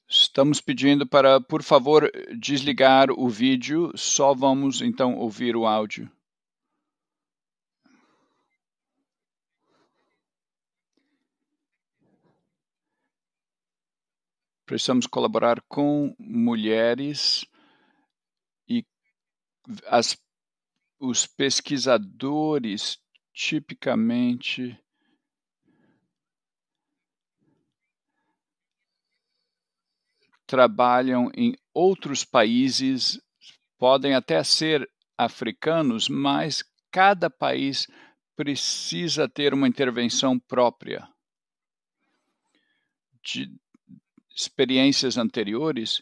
Estamos pedindo para, por favor, desligar o vídeo. Só vamos, então, ouvir o áudio. Precisamos colaborar com mulheres e os pesquisadores tipicamente trabalham em outros países, podem até ser africanos, mas cada país precisa ter uma intervenção própria. De experiências anteriores,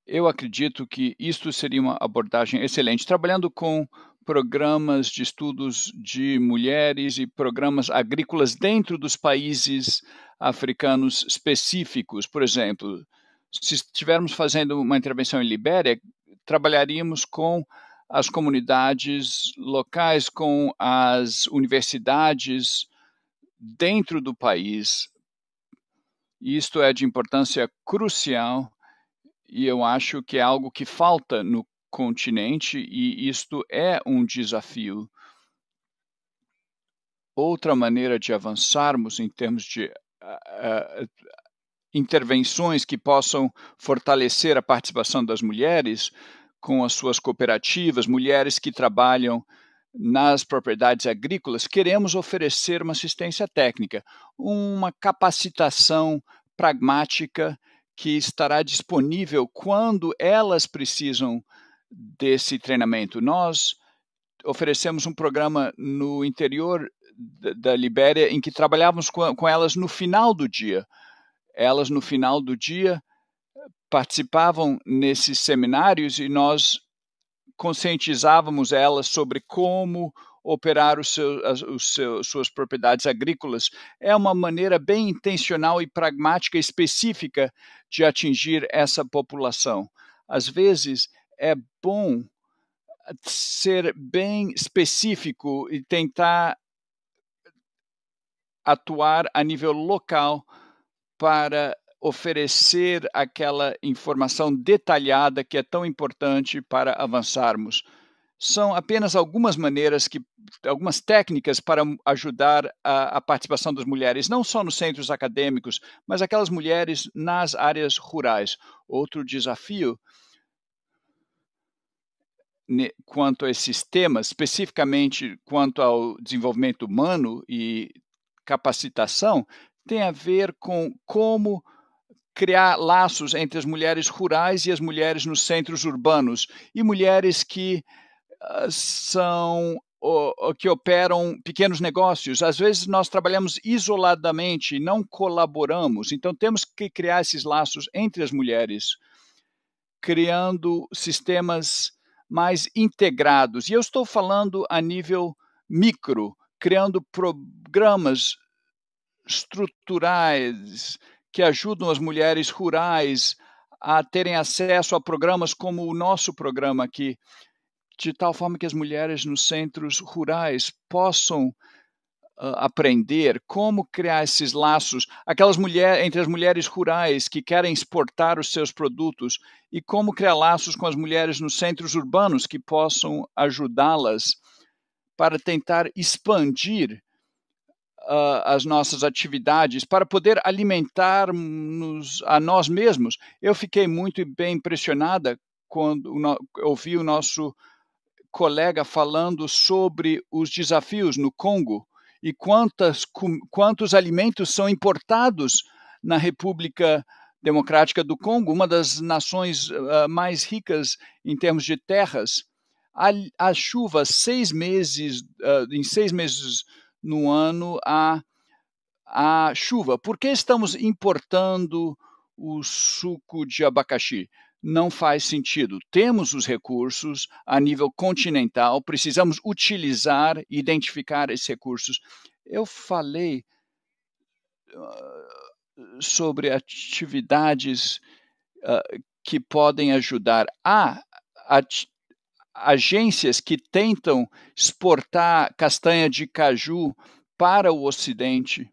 eu acredito que isto seria uma abordagem excelente, trabalhando com programas de estudos de mulheres e programas agrícolas dentro dos países africanos específicos. Por exemplo, se estivermos fazendo uma intervenção em Libéria, trabalharíamos com as comunidades locais, com as universidades dentro do país. Isto é de importância crucial e eu acho que é algo que falta no continente e isto é um desafio. Outra maneira de avançarmos em termos de intervenções que possam fortalecer a participação das mulheres com as suas cooperativas, mulheres que trabalham nas propriedades agrícolas, queremos oferecer uma assistência técnica, uma capacitação pragmática que estará disponível quando elas precisam desse treinamento. Nós oferecemos um programa no interior da Libéria em que trabalhávamos com elas no final do dia. Elas, no final do dia, participavam nesses seminários e nós conscientizávamos elas sobre como operar suas propriedades agrícolas. É uma maneira bem intencional e pragmática específica de atingir essa população. Às vezes, é bom ser bem específico e tentar atuar a nível local para oferecer aquela informação detalhada que é tão importante para avançarmos. são apenas algumas algumas técnicas para ajudar a participação das mulheres, não só nos centros acadêmicos, mas aquelas mulheres nas áreas rurais. Outro desafio quanto a esses temas, especificamente quanto ao desenvolvimento humano e capacitação, tem a ver com como criar laços entre as mulheres rurais e as mulheres nos centros urbanos e mulheres que que operam pequenos negócios. Às vezes nós trabalhamos isoladamente, não colaboramos. Então temos que criar esses laços entre as mulheres, criando sistemas mais integrados. E eu estou falando a nível micro, criando programas estruturais que ajudam as mulheres rurais a terem acesso a programas como o nosso programa aqui, de tal forma que as mulheres nos centros rurais possam aprender como criar esses laços, entre as mulheres rurais que querem exportar os seus produtos e como criar laços com as mulheres nos centros urbanos que possam ajudá-las para tentar expandir as nossas atividades, para poder alimentar-nos a nós mesmos. Eu fiquei muito bem impressionada quando ouvi o nosso colega falando sobre os desafios no Congo e quantos alimentos são importados na República Democrática do Congo, uma das nações mais ricas em termos de terras. A chuva, em 6 meses no ano, a chuva. Por que estamos importando o suco de abacaxi? Não faz sentido. Temos os recursos a nível continental, precisamos utilizar e identificar esses recursos. Eu falei sobre atividades que podem ajudar. Há agências que tentam exportar castanha de caju para o Ocidente,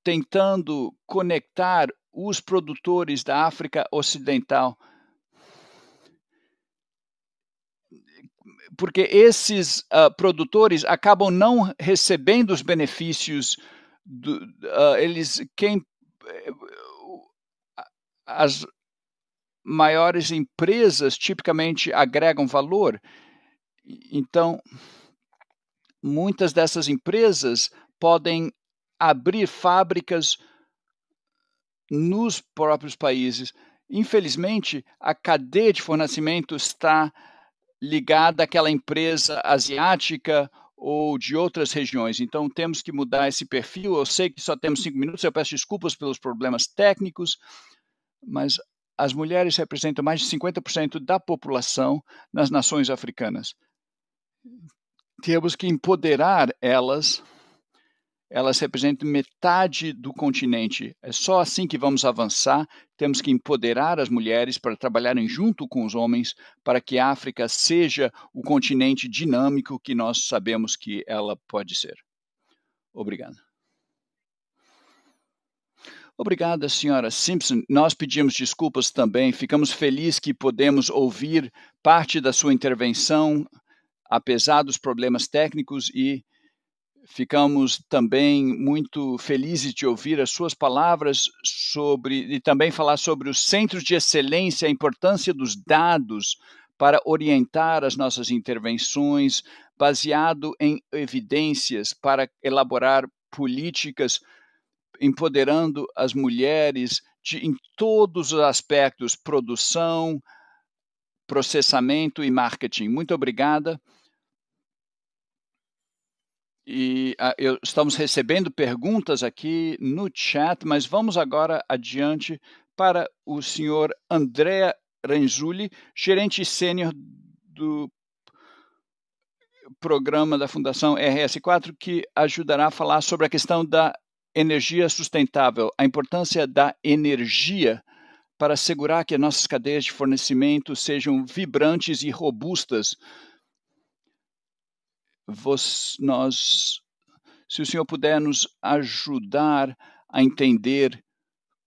tentando conectar os produtores da África Ocidental, porque esses produtores acabam não recebendo os benefícios as maiores empresas tipicamente agregam valor. Então, muitas dessas empresas podem abrir fábricas nos próprios países. Infelizmente, a cadeia de fornecimento está ligada àquela empresa asiática ou de outras regiões. Então, temos que mudar esse perfil. Eu sei que só temos 5 minutos, eu peço desculpas pelos problemas técnicos, mas as mulheres representam mais de 50% da população nas nações africanas. Temos que empoderar elas. Elas representam metade do continente. É só assim que vamos avançar. Temos que empoderar as mulheres para trabalharem junto com os homens para que a África seja o continente dinâmico que nós sabemos que ela pode ser. Obrigado. Obrigada, senhora Simpson. Nós pedimos desculpas também. Ficamos felizes que podemos ouvir parte da sua intervenção, apesar dos problemas técnicos, e ficamos também muito felizes de ouvir as suas palavras e também falar sobre os centros de excelência, a importância dos dados para orientar as nossas intervenções, baseado em evidências para elaborar políticas, empoderando as mulheres em todos os aspectos, produção, processamento e marketing. Muito obrigada. E estamos recebendo perguntas aqui no chat, mas vamos agora adiante para o senhor Andrea Renzulli, gerente sênior do programa da Fundação RS4, que ajudará a falar sobre a questão da energia sustentável, a importância da energia para assegurar que as nossas cadeias de fornecimento sejam vibrantes e robustas. Se o senhor puder nos ajudar a entender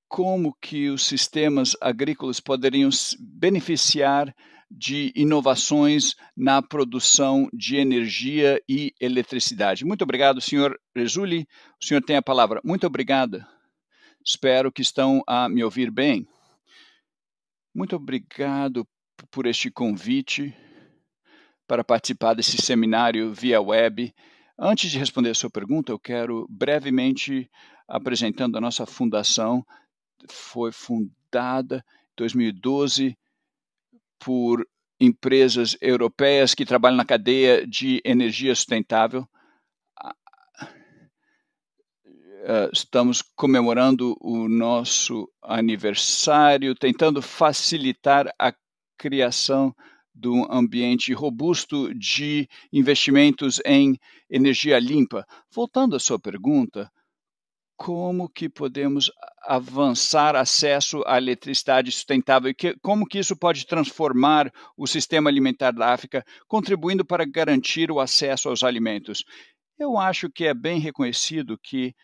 como que os sistemas agrícolas poderiam beneficiar de inovações na produção de energia e eletricidade. Muito obrigado, senhor Rezulli. O senhor tem a palavra. Muito obrigado. Espero que estão a me ouvir bem. Muito obrigado por este convite para participar desse seminário via web. Antes de responder a sua pergunta, eu quero brevemente apresentando a nossa fundação. Foi fundada em 2012 por empresas europeias que trabalham na cadeia de energia sustentável. Estamos comemorando o nosso aniversário, tentando facilitar a criação de um ambiente robusto de investimentos em energia limpa. Voltando à sua pergunta, como que podemos avançar acesso à eletricidade sustentável e como que isso pode transformar o sistema alimentar da África, contribuindo para garantir o acesso aos alimentos? Eu acho que é bem reconhecido que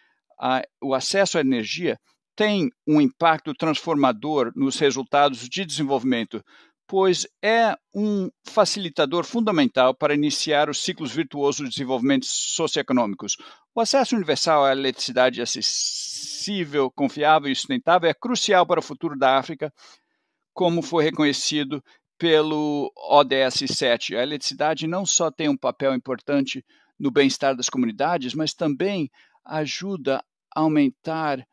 o acesso à energia tem um impacto transformador nos resultados de desenvolvimento, pois é um facilitador fundamental para iniciar os ciclos virtuosos de desenvolvimento socioeconômicos. O acesso universal à eletricidade acessível, confiável e sustentável é crucial para o futuro da África, como foi reconhecido pelo ODS 7. A eletricidade não só tem um papel importante no bem-estar das comunidades, mas também ajuda a aumentar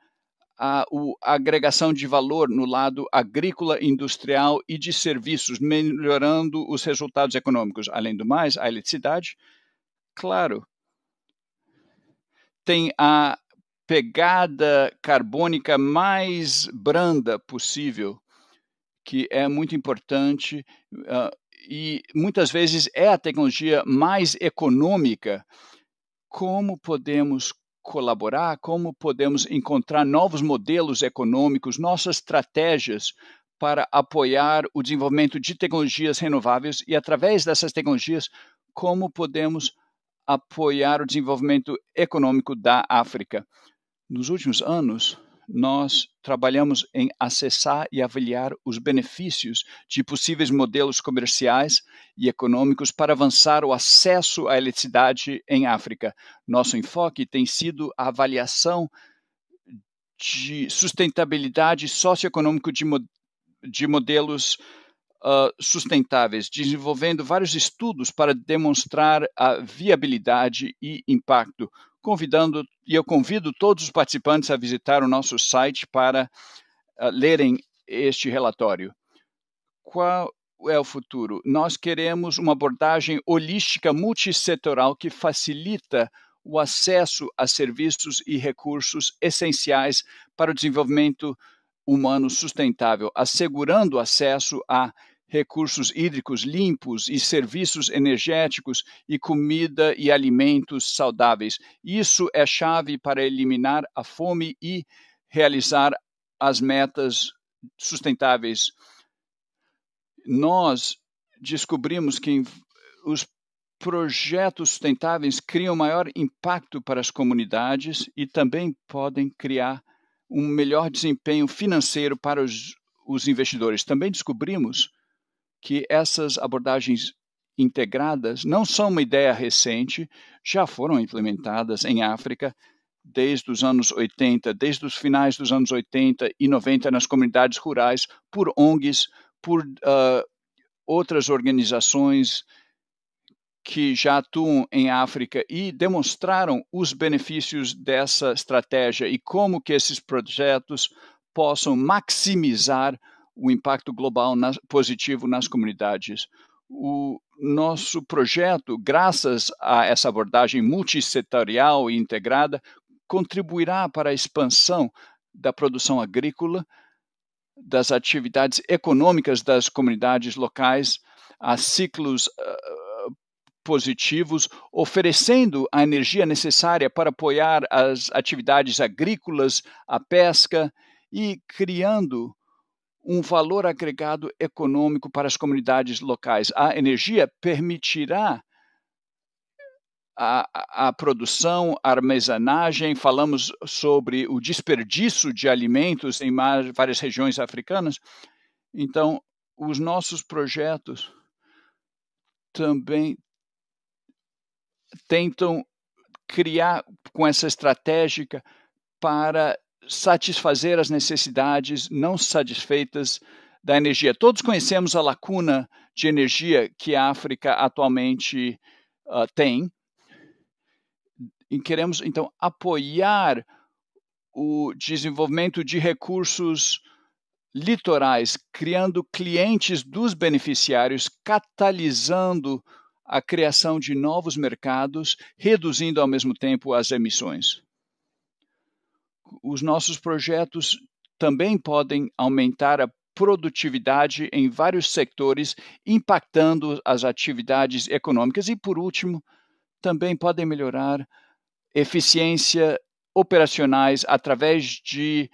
a agregação de valor no lado agrícola, industrial e de serviços, melhorando os resultados econômicos. Além do mais, a eletricidade, claro, tem a pegada carbônica mais branda possível, que é muito importante e muitas vezes é a tecnologia mais econômica. Como podemos colaborar, como podemos encontrar novos modelos econômicos, nossas estratégias para apoiar o desenvolvimento de tecnologias renováveis e, através dessas tecnologias, como podemos apoiar o desenvolvimento econômico da África. Nos últimos anos, nós trabalhamos em acessar e avaliar os benefícios de possíveis modelos comerciais e econômicos para avançar o acesso à eletricidade em África. Nosso enfoque tem sido a avaliação de sustentabilidade socioeconômica de modelos sustentáveis, desenvolvendo vários estudos para demonstrar a viabilidade e impacto. Eu convido todos os participantes a visitar o nosso site para lerem este relatório. Qual é o futuro? Nós queremos uma abordagem holística multissetorial que facilita o acesso a serviços e recursos essenciais para o desenvolvimento humano sustentável, assegurando acesso a recursos hídricos limpos e serviços energéticos e comida e alimentos saudáveis. Isso é chave para eliminar a fome e realizar as metas sustentáveis. Nós descobrimos que os projetos sustentáveis criam maior impacto para as comunidades e também podem criar um melhor desempenho financeiro para os investidores. Também descobrimos que essas abordagens integradas não são uma ideia recente, já foram implementadas em África desde os anos 80, desde os finais dos anos 80 e 90 nas comunidades rurais, por ONGs, por outras organizações que já atuam em África e demonstraram os benefícios dessa estratégia e como que esses projetos possam maximizar o impacto global positivo nas comunidades. O nosso projeto, graças a essa abordagem multissetorial e integrada, contribuirá para a expansão da produção agrícola, das atividades econômicas das comunidades locais, a ciclos positivos, oferecendo a energia necessária para apoiar as atividades agrícolas, a pesca e criando um valor agregado econômico para as comunidades locais. A energia permitirá a produção, a armazenagem, falamos sobre o desperdício de alimentos em várias regiões africanas. Então, os nossos projetos também tentam criar com essa estratégia para satisfazer as necessidades não satisfeitas da energia. Todos conhecemos a lacuna de energia que a África atualmente tem, e queremos, então, apoiar o desenvolvimento de recursos litorais, criando clientes dos beneficiários, catalisando a criação de novos mercados, reduzindo ao mesmo tempo as emissões. Os nossos projetos também podem aumentar a produtividade em vários setores, impactando as atividades econômicas e, por último, também podem melhorar eficiência operacionais através de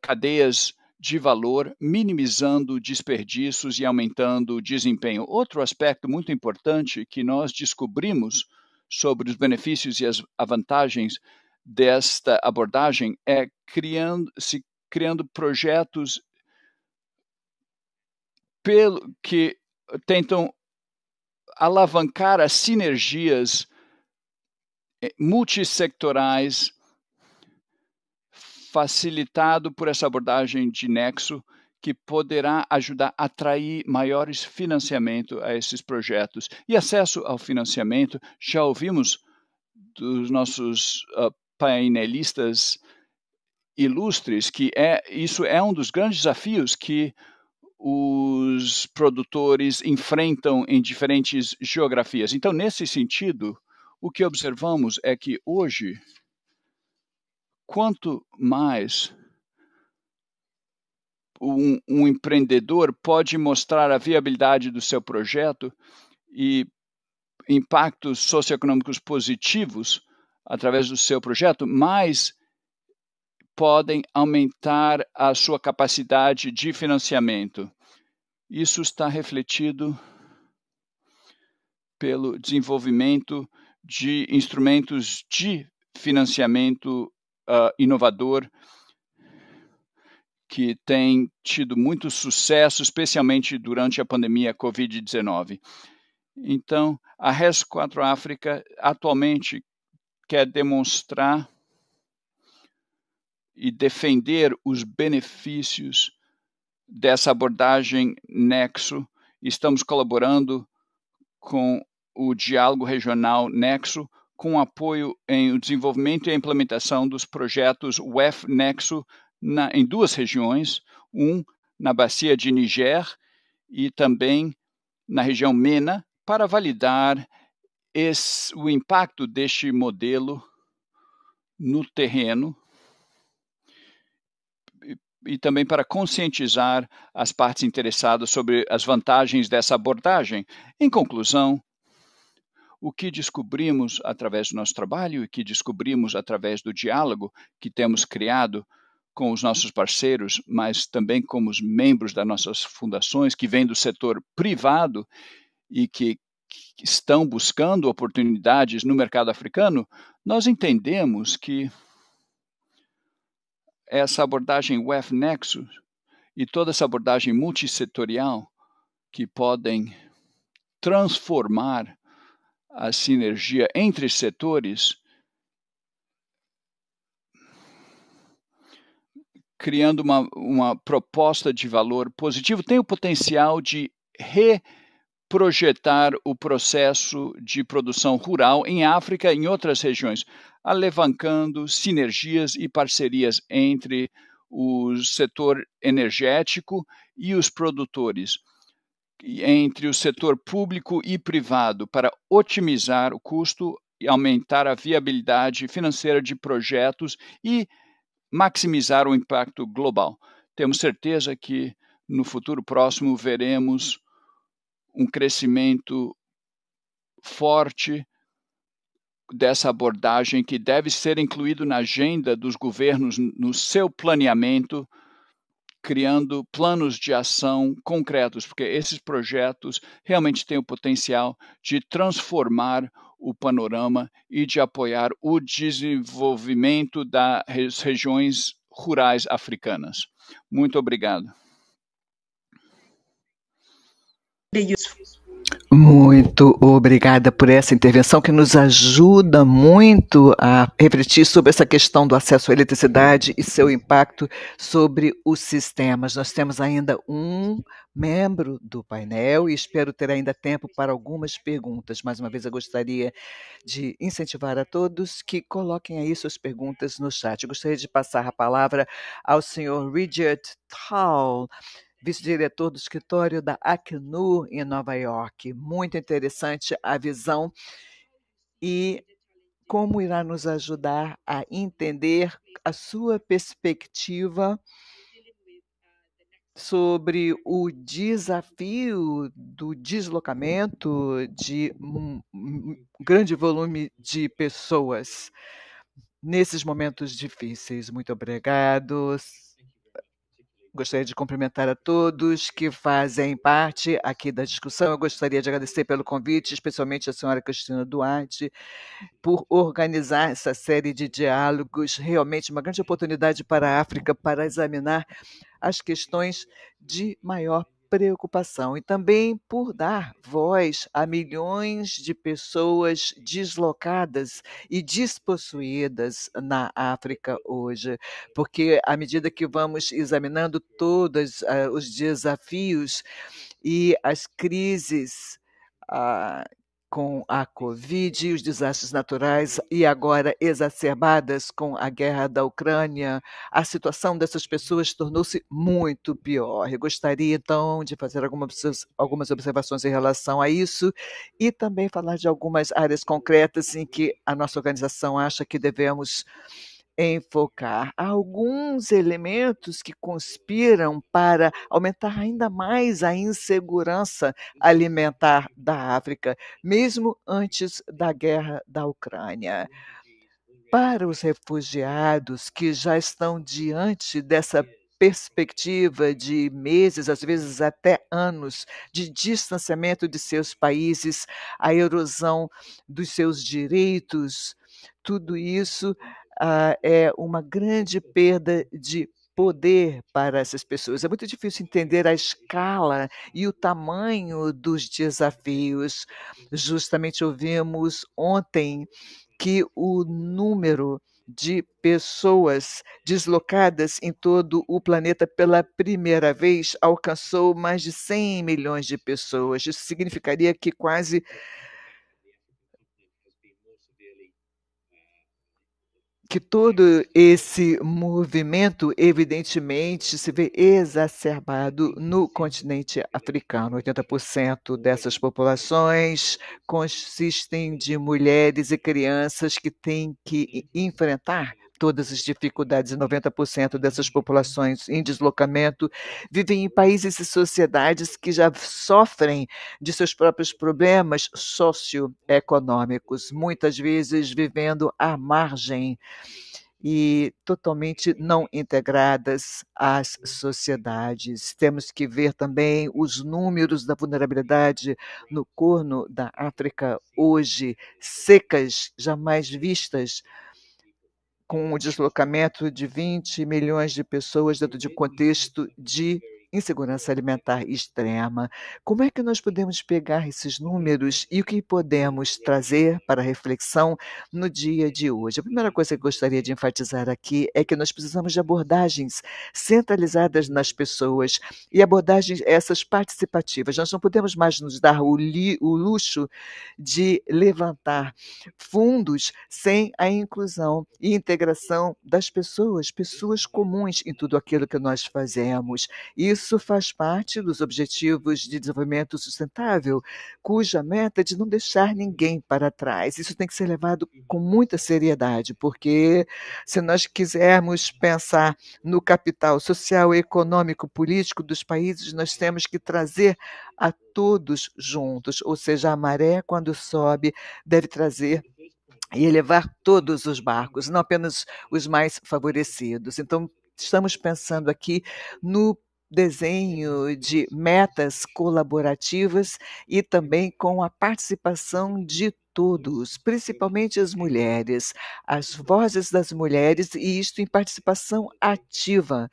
cadeias de valor, minimizando desperdícios e aumentando o desempenho. Outro aspecto muito importante que nós descobrimos sobre os benefícios e as vantagens desta abordagem é criando projetos que tentam alavancar as sinergias multissectorais, facilitado por essa abordagem de nexo, que poderá ajudar a atrair maiores financiamento a esses projetos. E acesso ao financiamento, já ouvimos dos nossos painelistas ilustres que isso é um dos grandes desafios que os produtores enfrentam em diferentes geografias. Então, nesse sentido, o que observamos é que hoje, quanto mais um empreendedor pode mostrar a viabilidade do seu projeto e impactos socioeconômicos positivos através do seu projeto, mais podem aumentar a sua capacidade de financiamento. Isso está refletido pelo desenvolvimento de instrumentos de financiamento inovador que tem tido muito sucesso, especialmente durante a pandemia Covid-19. Então, a RES4 África atualmente quer demonstrar e defender os benefícios dessa abordagem Nexo. Estamos colaborando com o Diálogo Regional Nexo, com apoio em o desenvolvimento e a implementação dos projetos WEF Nexo em duas regiões, na bacia de Níger e também na região MENA, para validar o impacto deste modelo no terreno e também para conscientizar as partes interessadas sobre as vantagens dessa abordagem. Em conclusão, o que descobrimos através do nosso trabalho e que descobrimos através do diálogo que temos criado com os nossos parceiros, mas também como os membros das nossas fundações que vêm do setor privado e que estão buscando oportunidades no mercado africano, nós entendemos que essa abordagem WEF Nexus e toda essa abordagem multissetorial que podem transformar a sinergia entre setores, criando uma proposta de valor positivo, tem o potencial de reprojetar o processo de produção rural em África e em outras regiões, alavancando sinergias e parcerias entre o setor energético e os produtores, entre o setor público e privado, para otimizar o custo e aumentar a viabilidade financeira de projetos e maximizar o impacto global. Temos certeza que no futuro próximo veremos um crescimento forte dessa abordagem que deve ser incluído na agenda dos governos no seu planeamento, criando planos de ação concretos, porque esses projetos realmente têm o potencial de transformar o panorama e de apoiar o desenvolvimento das regiões rurais africanas. Muito obrigado. useful. Muito obrigada por essa intervenção que nos ajuda muito a refletir sobre essa questão do acesso à eletricidade e seu impacto sobre os sistemas. Nós temos ainda um membro do painel e espero ter ainda tempo para algumas perguntas. Mais uma vez, eu gostaria de incentivar a todos que coloquem aí suas perguntas no chat. Eu gostaria de passar a palavra ao senhor Richard Hall, vice-diretor do escritório da Acnu em Nova York. Muito interessante a visão e como irá nos ajudar a entender a sua perspectiva sobre o desafio do deslocamento de grande volume de pessoas nesses momentos difíceis. Muito obrigado. Gostaria de cumprimentar a todos que fazem parte aqui da discussão. Eu gostaria de agradecer pelo convite, especialmente a senhora Cristina Duarte, por organizar essa série de diálogos. Realmente uma grande oportunidade para a África para examinar as questões de maior preocupação e também por dar voz a milhões de pessoas deslocadas e despossuídas na África hoje, porque à medida que vamos examinando todos os desafios e as crises com a Covid, os desastres naturais e agora exacerbadas com a guerra da Ucrânia, a situação dessas pessoas tornou-se muito pior. Eu gostaria, então, de fazer algumas observações em relação a isso e também falar de algumas áreas concretas em que a nossa organização acha que devemos enfocar. Há alguns elementos que conspiram para aumentar ainda mais a insegurança alimentar da África, mesmo antes da guerra da Ucrânia. Para os refugiados que já estão diante dessa perspectiva de meses, às vezes até anos, de distanciamento de seus países, a erosão dos seus direitos, tudo isso é uma grande perda de poder para essas pessoas. É muito difícil entender a escala e o tamanho dos desafios. Justamente ouvimos ontem que o número de pessoas deslocadas em todo o planeta pela primeira vez alcançou mais de 100 milhões de pessoas. Isso significaria que quase que todo esse movimento, evidentemente, se vê exacerbado no continente africano. 80% dessas populações consistem de mulheres e crianças que têm que enfrentar todas as dificuldades, e 90% dessas populações em deslocamento vivem em países e sociedades que já sofrem de seus próprios problemas socioeconômicos, muitas vezes vivendo à margem e totalmente não integradas às sociedades. Temos que ver também os números da vulnerabilidade no Corno da África hoje, secas jamais vistas, com o deslocamento de 20 milhões de pessoas dentro de um contexto de insegurança alimentar extrema. Como é que nós podemos pegar esses números e o que podemos trazer para reflexão no dia de hoje? A primeira coisa que eu gostaria de enfatizar aqui é que nós precisamos de abordagens centralizadas nas pessoas e abordagens essas participativas. Nós não podemos mais nos dar o luxo de levantar fundos sem a inclusão e integração das pessoas, pessoas comuns em tudo aquilo que nós fazemos. Isso faz parte dos Objetivos de Desenvolvimento Sustentável, cuja meta é de não deixar ninguém para trás. Isso tem que ser levado com muita seriedade, porque se nós quisermos pensar no capital social, econômico, político dos países, nós temos que trazer a todos juntos, ou seja, a maré, quando sobe, deve trazer e elevar todos os barcos, não apenas os mais favorecidos. Então, estamos pensando aqui no desenho de metas colaborativas e também com a participação de todos, principalmente as mulheres, as vozes das mulheres, e isto em participação ativa,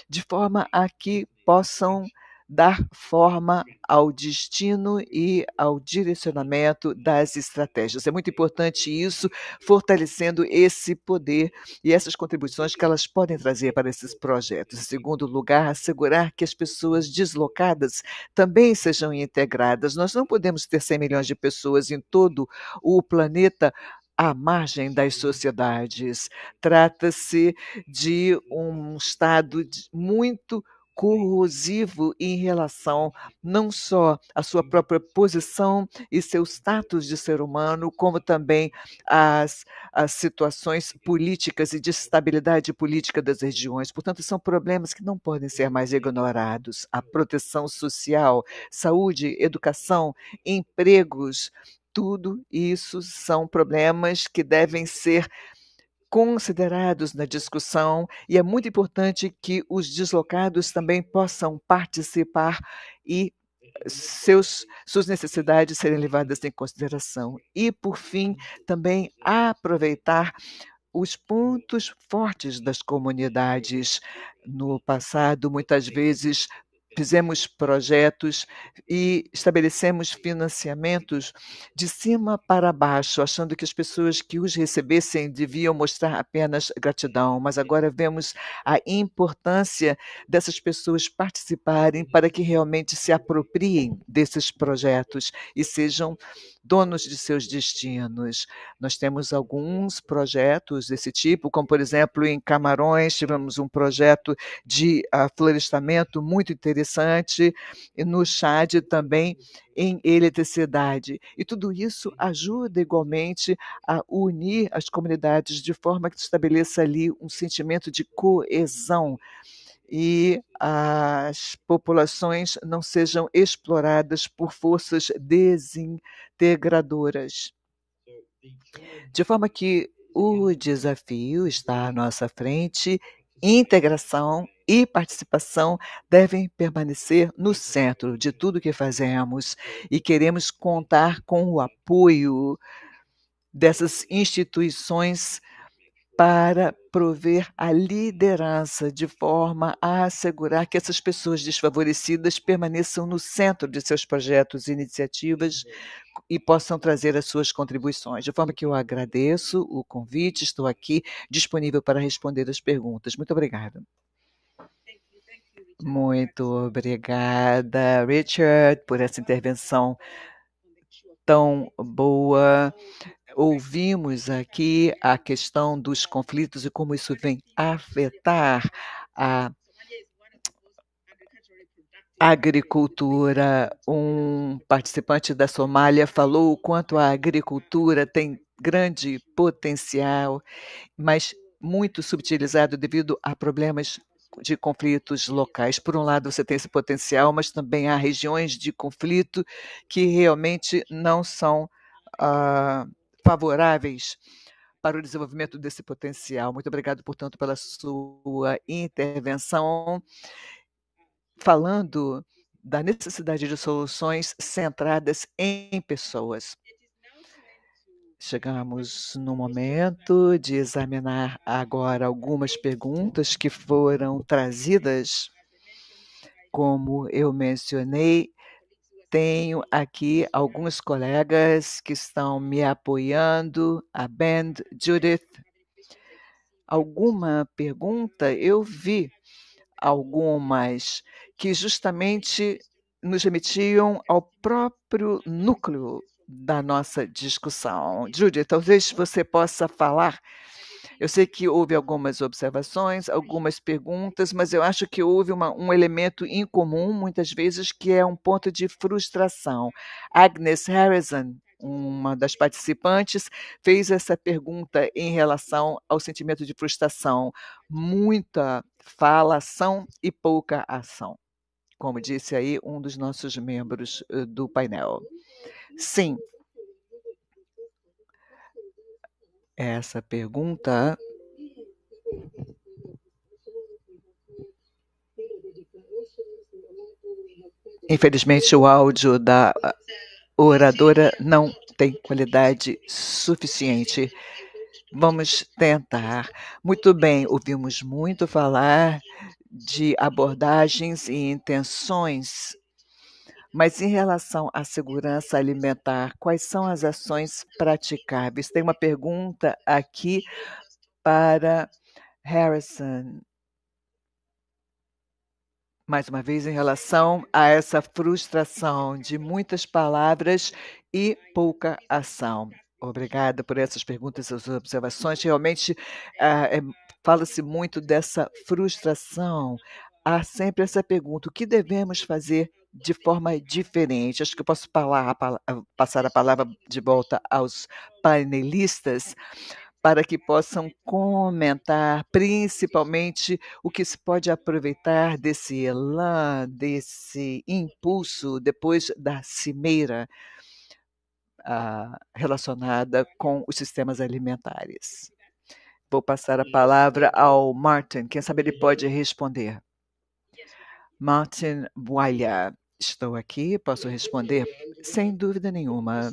de forma a que possam dar forma ao destino e ao direcionamento das estratégias. É muito importante isso, fortalecendo esse poder e essas contribuições que elas podem trazer para esses projetos. Em segundo lugar, assegurar que as pessoas deslocadas também sejam integradas. Nós não podemos ter 100 milhões de pessoas em todo o planeta à margem das sociedades. Trata-se de um estado muito corrosivo em relação não só à sua própria posição e seu status de ser humano, como também as situações políticas e de estabilidade política das regiões. Portanto, são problemas que não podem ser mais ignorados. A proteção social, saúde, educação, empregos, tudo isso são problemas que devem ser considerados na discussão e é muito importante que os deslocados também possam participar e suas necessidades serem levadas em consideração. E, por fim, também aproveitar os pontos fortes das comunidades. No passado, muitas vezes, fizemos projetos e estabelecemos financiamentos de cima para baixo, achando que as pessoas que os recebessem deviam mostrar apenas gratidão, mas agora vemos a importância dessas pessoas participarem para que realmente se apropriem desses projetos e sejam donos de seus destinos. Nós temos alguns projetos desse tipo, como, por exemplo, em Camarões, tivemos um projeto de florestamento muito interessante, e no Chad também em eletricidade. E tudo isso ajuda igualmente a unir as comunidades de forma que se estabeleça ali um sentimento de coesão e as populações não sejam exploradas por forças desintegradoras. De forma que o desafio está à nossa frente, integração e participação devem permanecer no centro de tudo que fazemos e queremos contar com o apoio dessas instituições para prover a liderança de forma a assegurar que essas pessoas desfavorecidas permaneçam no centro de seus projetos e iniciativas e possam trazer as suas contribuições. De forma que eu agradeço o convite, estou aqui disponível para responder as perguntas. Muito obrigada. Muito obrigada, Richard, por essa intervenção tão boa. Ouvimos aqui a questão dos conflitos e como isso vem afetar a agricultura. Um participante da Somália falou o quanto a agricultura tem grande potencial, mas muito subutilizado devido a problemas de conflitos locais. Por um lado, você tem esse potencial, mas também há regiões de conflito que realmente não são favoráveis para o desenvolvimento desse potencial. Muito obrigado, portanto, pela sua intervenção, falando da necessidade de soluções centradas em pessoas. Chegamos no momento de examinar agora algumas perguntas que foram trazidas. Como eu mencionei, tenho aqui alguns colegas que estão me apoiando, a Ben, Judith. Alguma pergunta? Eu vi algumas que justamente nos remetiam ao próprio núcleo da nossa discussão. Judith, talvez você possa falar. Eu sei que houve algumas observações, algumas perguntas, mas eu acho que houve um elemento em comum, muitas vezes, que é um ponto de frustração. Agnes Harrison, uma das participantes, fez essa pergunta em relação ao sentimento de frustração. Muita falação e pouca ação, como disse aí um dos nossos membros do painel. Sim, essa pergunta infelizmente o áudio da oradora não tem qualidade suficiente. Vamos tentar. Muito bem, ouvimos muito falar de abordagens e intenções, mas em relação à segurança alimentar, quais são as ações praticáveis? Tem uma pergunta aqui para Harrison. Mais uma vez, em relação a essa frustração de muitas palavras e pouca ação. Obrigada por essas perguntas e essas observações. Realmente, fala-se muito dessa frustração. Há sempre essa pergunta: o que devemos fazer de forma diferente? Acho que eu posso passar a palavra de volta aos panelistas para que possam comentar, principalmente, o que se pode aproveitar desse elan, desse impulso depois da cimeira relacionada com os sistemas alimentares. Vou passar a palavra ao Martin. Quem sabe ele pode responder. Martin Boilha. Estou aqui, posso responder? Sem dúvida nenhuma.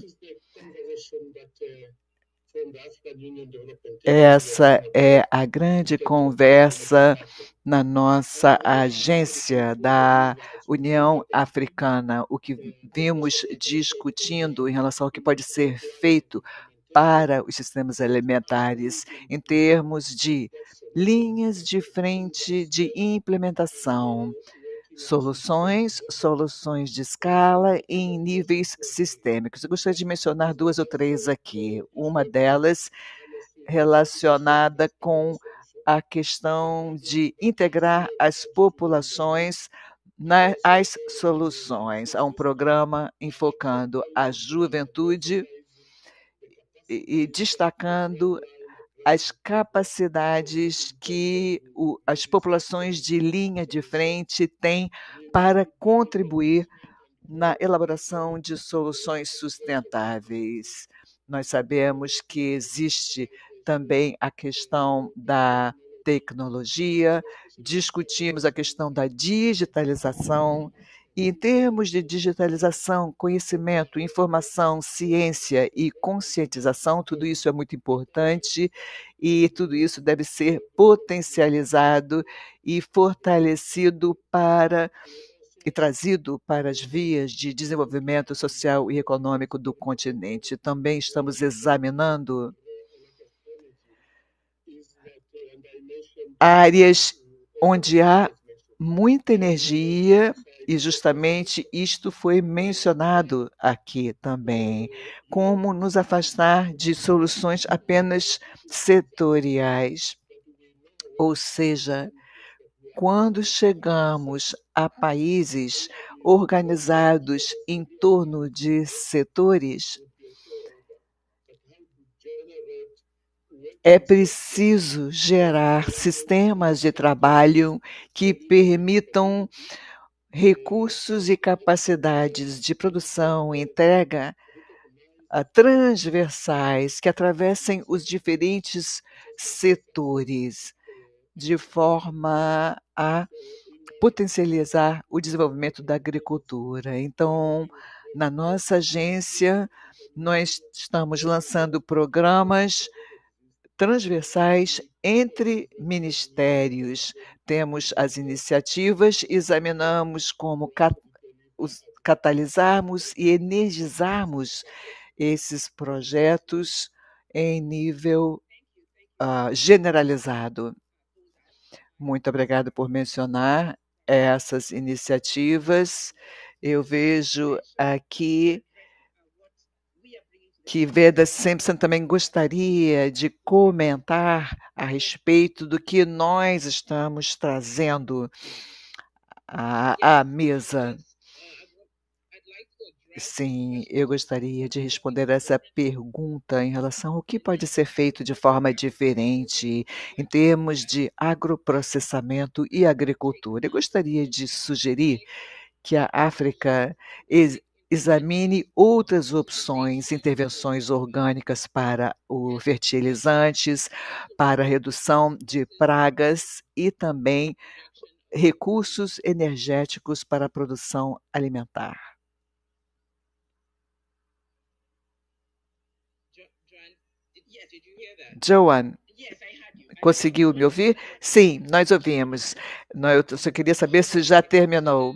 Essa é a grande conversa na nossa agência da União Africana, o que vimos discutindo em relação ao que pode ser feito para os sistemas alimentares, em termos de linhas de frente de implementação, soluções de escala em níveis sistêmicos. Eu gostaria de mencionar 2 ou 3 aqui. Uma delas relacionada com a questão de integrar as populações às soluções. Há um programa enfocando a juventude e destacando as capacidades que as populações de linha de frente têm para contribuir na elaboração de soluções sustentáveis. Nós sabemos que existe também a questão da tecnologia, discutimos a questão da digitalização. E, em termos de digitalização, conhecimento, informação, ciência e conscientização, tudo isso é muito importante e tudo isso deve ser potencializado e fortalecido e trazido para as vias de desenvolvimento social e econômico do continente. Também estamos examinando áreas onde há muita energia, e justamente isto foi mencionado aqui também, como nos afastar de soluções apenas setoriais, ou seja, quando chegamos a países organizados em torno de setores, é preciso gerar sistemas de trabalho que permitam recursos e capacidades de produção e entrega transversais que atravessem os diferentes setores, de forma a potencializar o desenvolvimento da agricultura. Então, na nossa agência, nós estamos lançando programas transversais entre ministérios. Temos as iniciativas, examinamos como catalisarmos e energizarmos esses projetos em nível generalizado. Muito obrigada por mencionar essas iniciativas. Eu vejo aqui que Veda Simpson também gostaria de comentar a respeito do que nós estamos trazendo à mesa. Sim, eu gostaria de responder essa pergunta em relação ao que pode ser feito de forma diferente em termos de agroprocessamento e agricultura. Eu gostaria de sugerir que a África examine outras opções, intervenções orgânicas para os fertilizantes, para a redução de pragas e também recursos energéticos para a produção alimentar. Joan, Conseguiu me ouvir? Sim, nós ouvimos. Eu só queria saber se já terminou.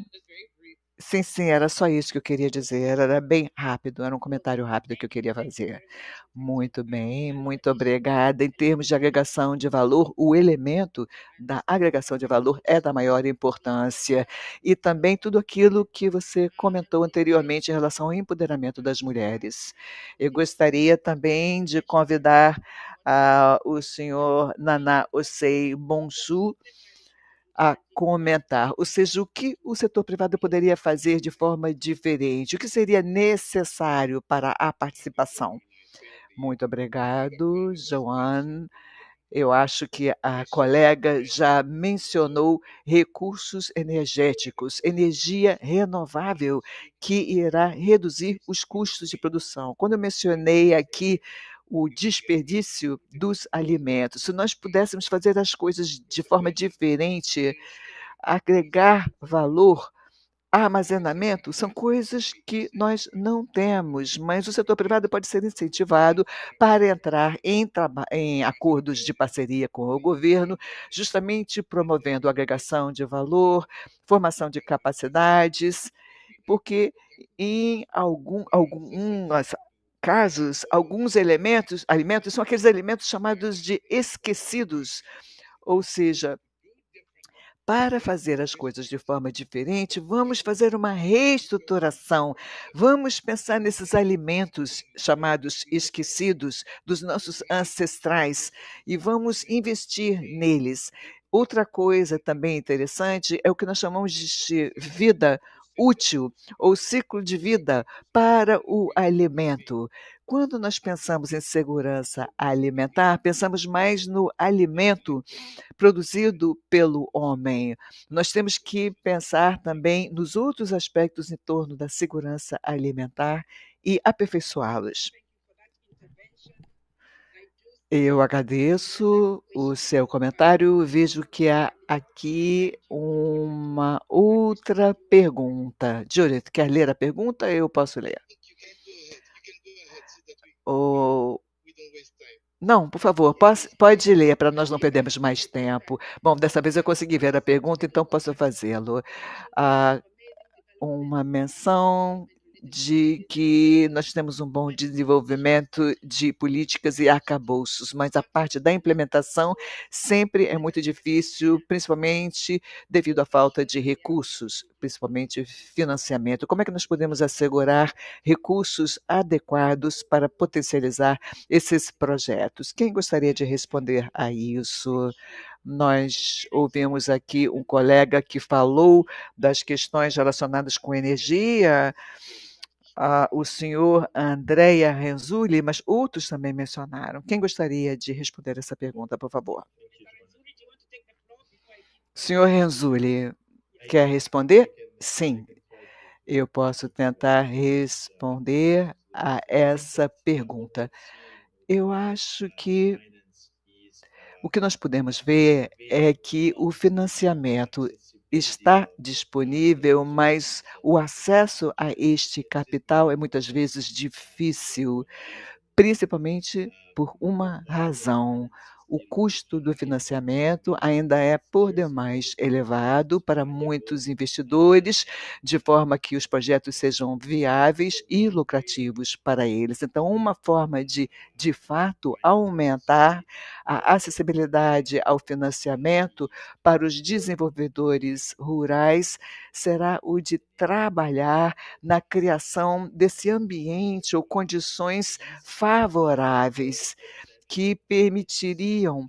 Sim, sim, era só isso que eu queria dizer. Era bem rápido, era um comentário rápido que eu queria fazer. Muito bem, muito obrigada. Em termos de agregação de valor, o elemento da agregação de valor é da maior importância. E também tudo aquilo que você comentou anteriormente em relação ao empoderamento das mulheres. Eu gostaria também de convidar o senhor Nana Osei Bonsu a comentar, ou seja, o que o setor privado poderia fazer de forma diferente, o que seria necessário para a participação. Muito obrigado, Joane. Eu acho que a colega já mencionou recursos energéticos, energia renovável, que irá reduzir os custos de produção. Quando eu mencionei aqui o desperdício dos alimentos, se nós pudéssemos fazer as coisas de forma diferente, agregar valor, armazenamento, são coisas que nós não temos, mas o setor privado pode ser incentivado para entrar em acordos de parceria com o governo, justamente promovendo agregação de valor, formação de capacidades, porque em alguns casos, alguns alimentos são aqueles alimentos chamados de esquecidos, ou seja, para fazer as coisas de forma diferente, vamos fazer uma reestruturação. Vamos pensar nesses alimentos chamados esquecidos dos nossos ancestrais e vamos investir neles. Outra coisa também interessante é o que nós chamamos de vida útil ou ciclo de vida para o alimento. Quando nós pensamos em segurança alimentar, pensamos mais no alimento produzido pelo homem. Nós temos que pensar também nos outros aspectos em torno da segurança alimentar e aperfeiçoá-los. Eu agradeço o seu comentário. Vejo que há aqui uma outra pergunta. Judith, quer ler a pergunta? Eu posso ler. Não, por favor, pode ler para nós não perdermos mais tempo. Bom, dessa vez eu consegui ver a pergunta, então posso fazê-lo. Ah, uma menção de que nós temos um bom desenvolvimento de políticas e arcabouços, mas a parte da implementação sempre é muito difícil, principalmente devido à falta de recursos, principalmente financiamento. Como é que nós podemos assegurar recursos adequados para potencializar esses projetos? Quem gostaria de responder a isso? Nós ouvimos aqui um colega que falou das questões relacionadas com energia, o senhor Andrea Renzulli, mas outros também mencionaram. Quem gostaria de responder essa pergunta, por favor? Senhor Renzulli, quer responder? Sim, eu posso tentar responder a essa pergunta. Eu acho que o que nós podemos ver é que o financiamento está disponível, mas o acesso a este capital é muitas vezes difícil, principalmente por uma razão: o custo do financiamento ainda é por demais elevado para muitos investidores, de forma que os projetos sejam viáveis e lucrativos para eles. Então, uma forma de fato, aumentar a acessibilidade ao financiamento para os desenvolvedores rurais será o de trabalhar na criação desse ambiente ou condições favoráveis que permitiriam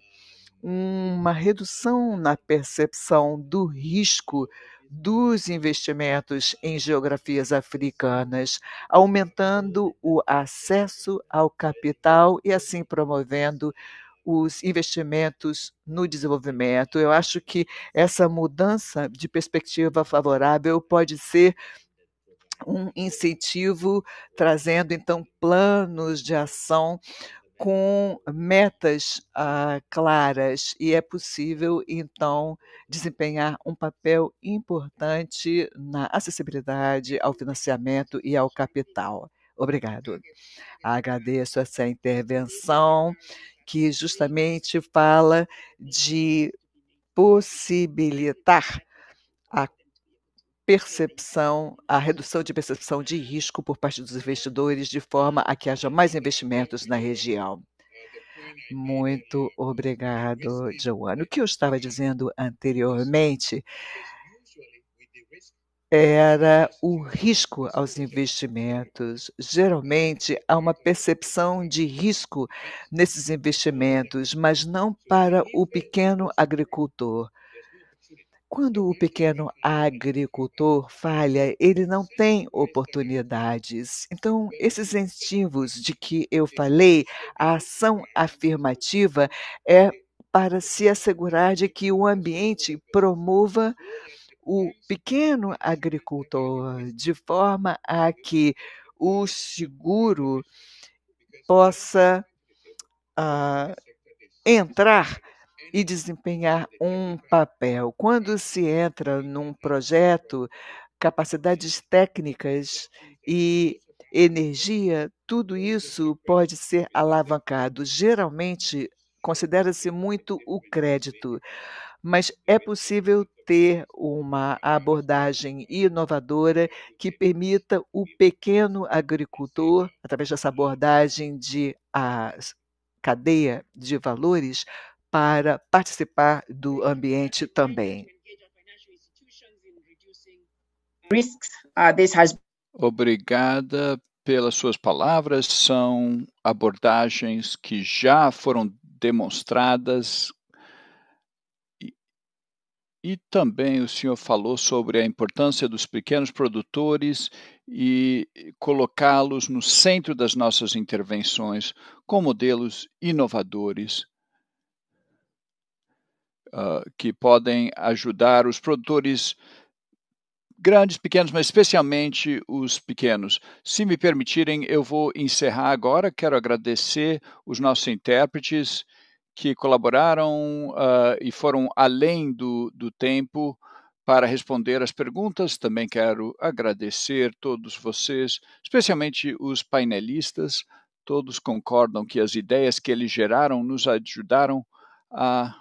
uma redução na percepção do risco dos investimentos em geografias africanas, aumentando o acesso ao capital e assim promovendo os investimentos no desenvolvimento. Eu acho que essa mudança de perspectiva favorável pode ser um incentivo, trazendo então planos de ação com metas claras, e é possível, então, desempenhar um papel importante na acessibilidade ao financiamento e ao capital. Obrigado. Agradeço essa intervenção que justamente fala de possibilitar a redução de percepção de risco por parte dos investidores, de forma a que haja mais investimentos na região. Muito obrigado, Joana. O que eu estava dizendo anteriormente era o risco aos investimentos. Geralmente, há uma percepção de risco nesses investimentos, mas não para o pequeno agricultor. Quando o pequeno agricultor falha, ele não tem oportunidades. Então, esses incentivos de que eu falei, a ação afirmativa é para se assegurar de que o ambiente promova o pequeno agricultor, de forma a que o seguro possa entrar e desempenhar um papel. Quando se entra num projeto, capacidades técnicas e energia, tudo isso pode ser alavancado. Geralmente, considera-se muito o crédito, mas é possível ter uma abordagem inovadora que permita o pequeno agricultor, através dessa abordagem de cadeia de valores, para participar do ambiente também. Risks. This has Obrigada pelas suas palavras. São abordagens que já foram demonstradas. E também o senhor falou sobre a importância dos pequenos produtores e colocá-los no centro das nossas intervenções com modelos inovadores que podem ajudar os produtores grandes, pequenos, mas especialmente os pequenos. Se me permitirem, eu vou encerrar agora. Quero agradecer os nossos intérpretes que colaboraram e foram além do tempo para responder as perguntas. Também quero agradecer todos vocês, especialmente os painelistas. Todos concordam que as ideias que eles geraram nos ajudaram a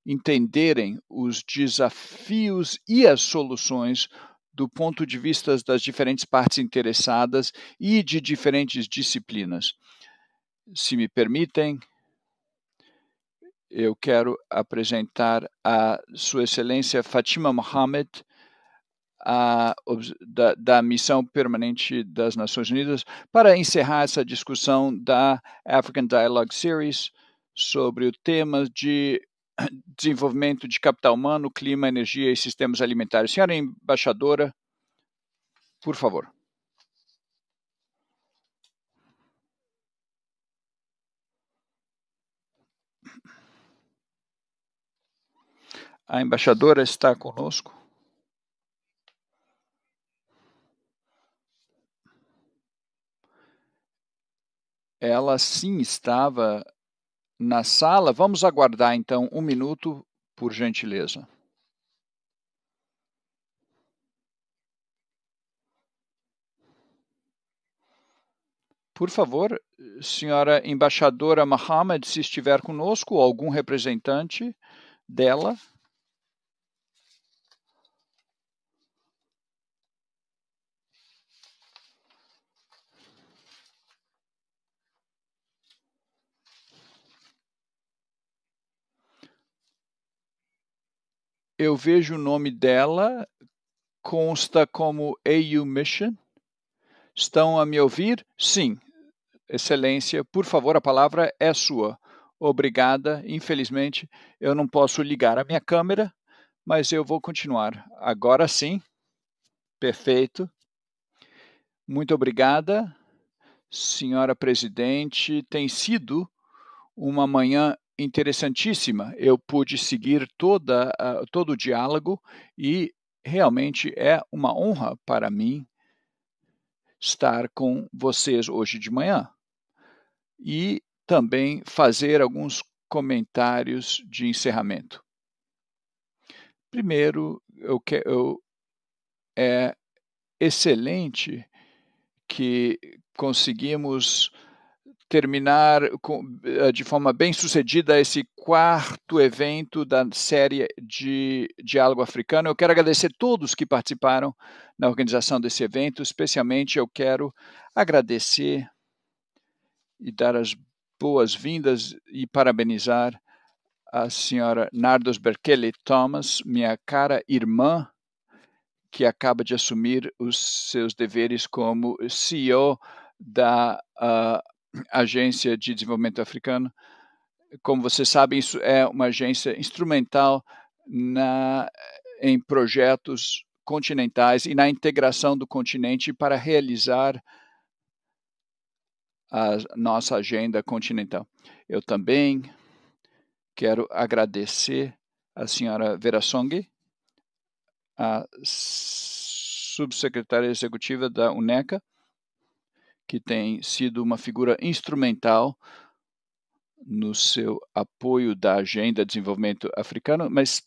entenderem os desafios e as soluções do ponto de vista das diferentes partes interessadas e de diferentes disciplinas. Se me permitem, eu quero apresentar a Sua Excelência Fatima Mohamed, da Missão Permanente das Nações Unidas, para encerrar essa discussão da African Dialogue Series sobre o tema de desenvolvimento de capital humano, clima, energia e sistemas alimentares. Senhora embaixadora, por favor. A embaixadora está conosco. Ela sim estava na sala. Vamos aguardar então um minuto, por gentileza. Por favor, senhora embaixadora Mohamed, se estiver conosco, ou algum representante dela. Eu vejo o nome dela, consta como AU Mission. Estão a me ouvir? Sim. Excelência, por favor, a palavra é sua. Obrigada. Infelizmente, eu não posso ligar a minha câmera, mas eu vou continuar. Agora sim. Perfeito. Muito obrigada, senhora presidente. Tem sido uma manhã interessantíssima. Eu pude seguir todo o diálogo e realmente é uma honra para mim estar com vocês hoje de manhã e também fazer alguns comentários de encerramento. Primeiro, é excelente que conseguimos terminar de forma bem sucedida esse 4º evento da série de Diálogo Africano. Eu quero agradecer a todos que participaram na organização desse evento, especialmente eu quero agradecer e dar as boas-vindas e parabenizar a senhora Nardos Berkeley Thomas, minha cara irmã, que acaba de assumir os seus deveres como CEO da Agência de Desenvolvimento Africano. Como vocês sabem, isso é uma agência instrumental em projetos continentais e na integração do continente para realizar a nossa agenda continental. Eu também quero agradecer a senhora Vera Song, a subsecretária executiva da UNECA, que tem sido uma figura instrumental no seu apoio da Agenda de Desenvolvimento Africano, mas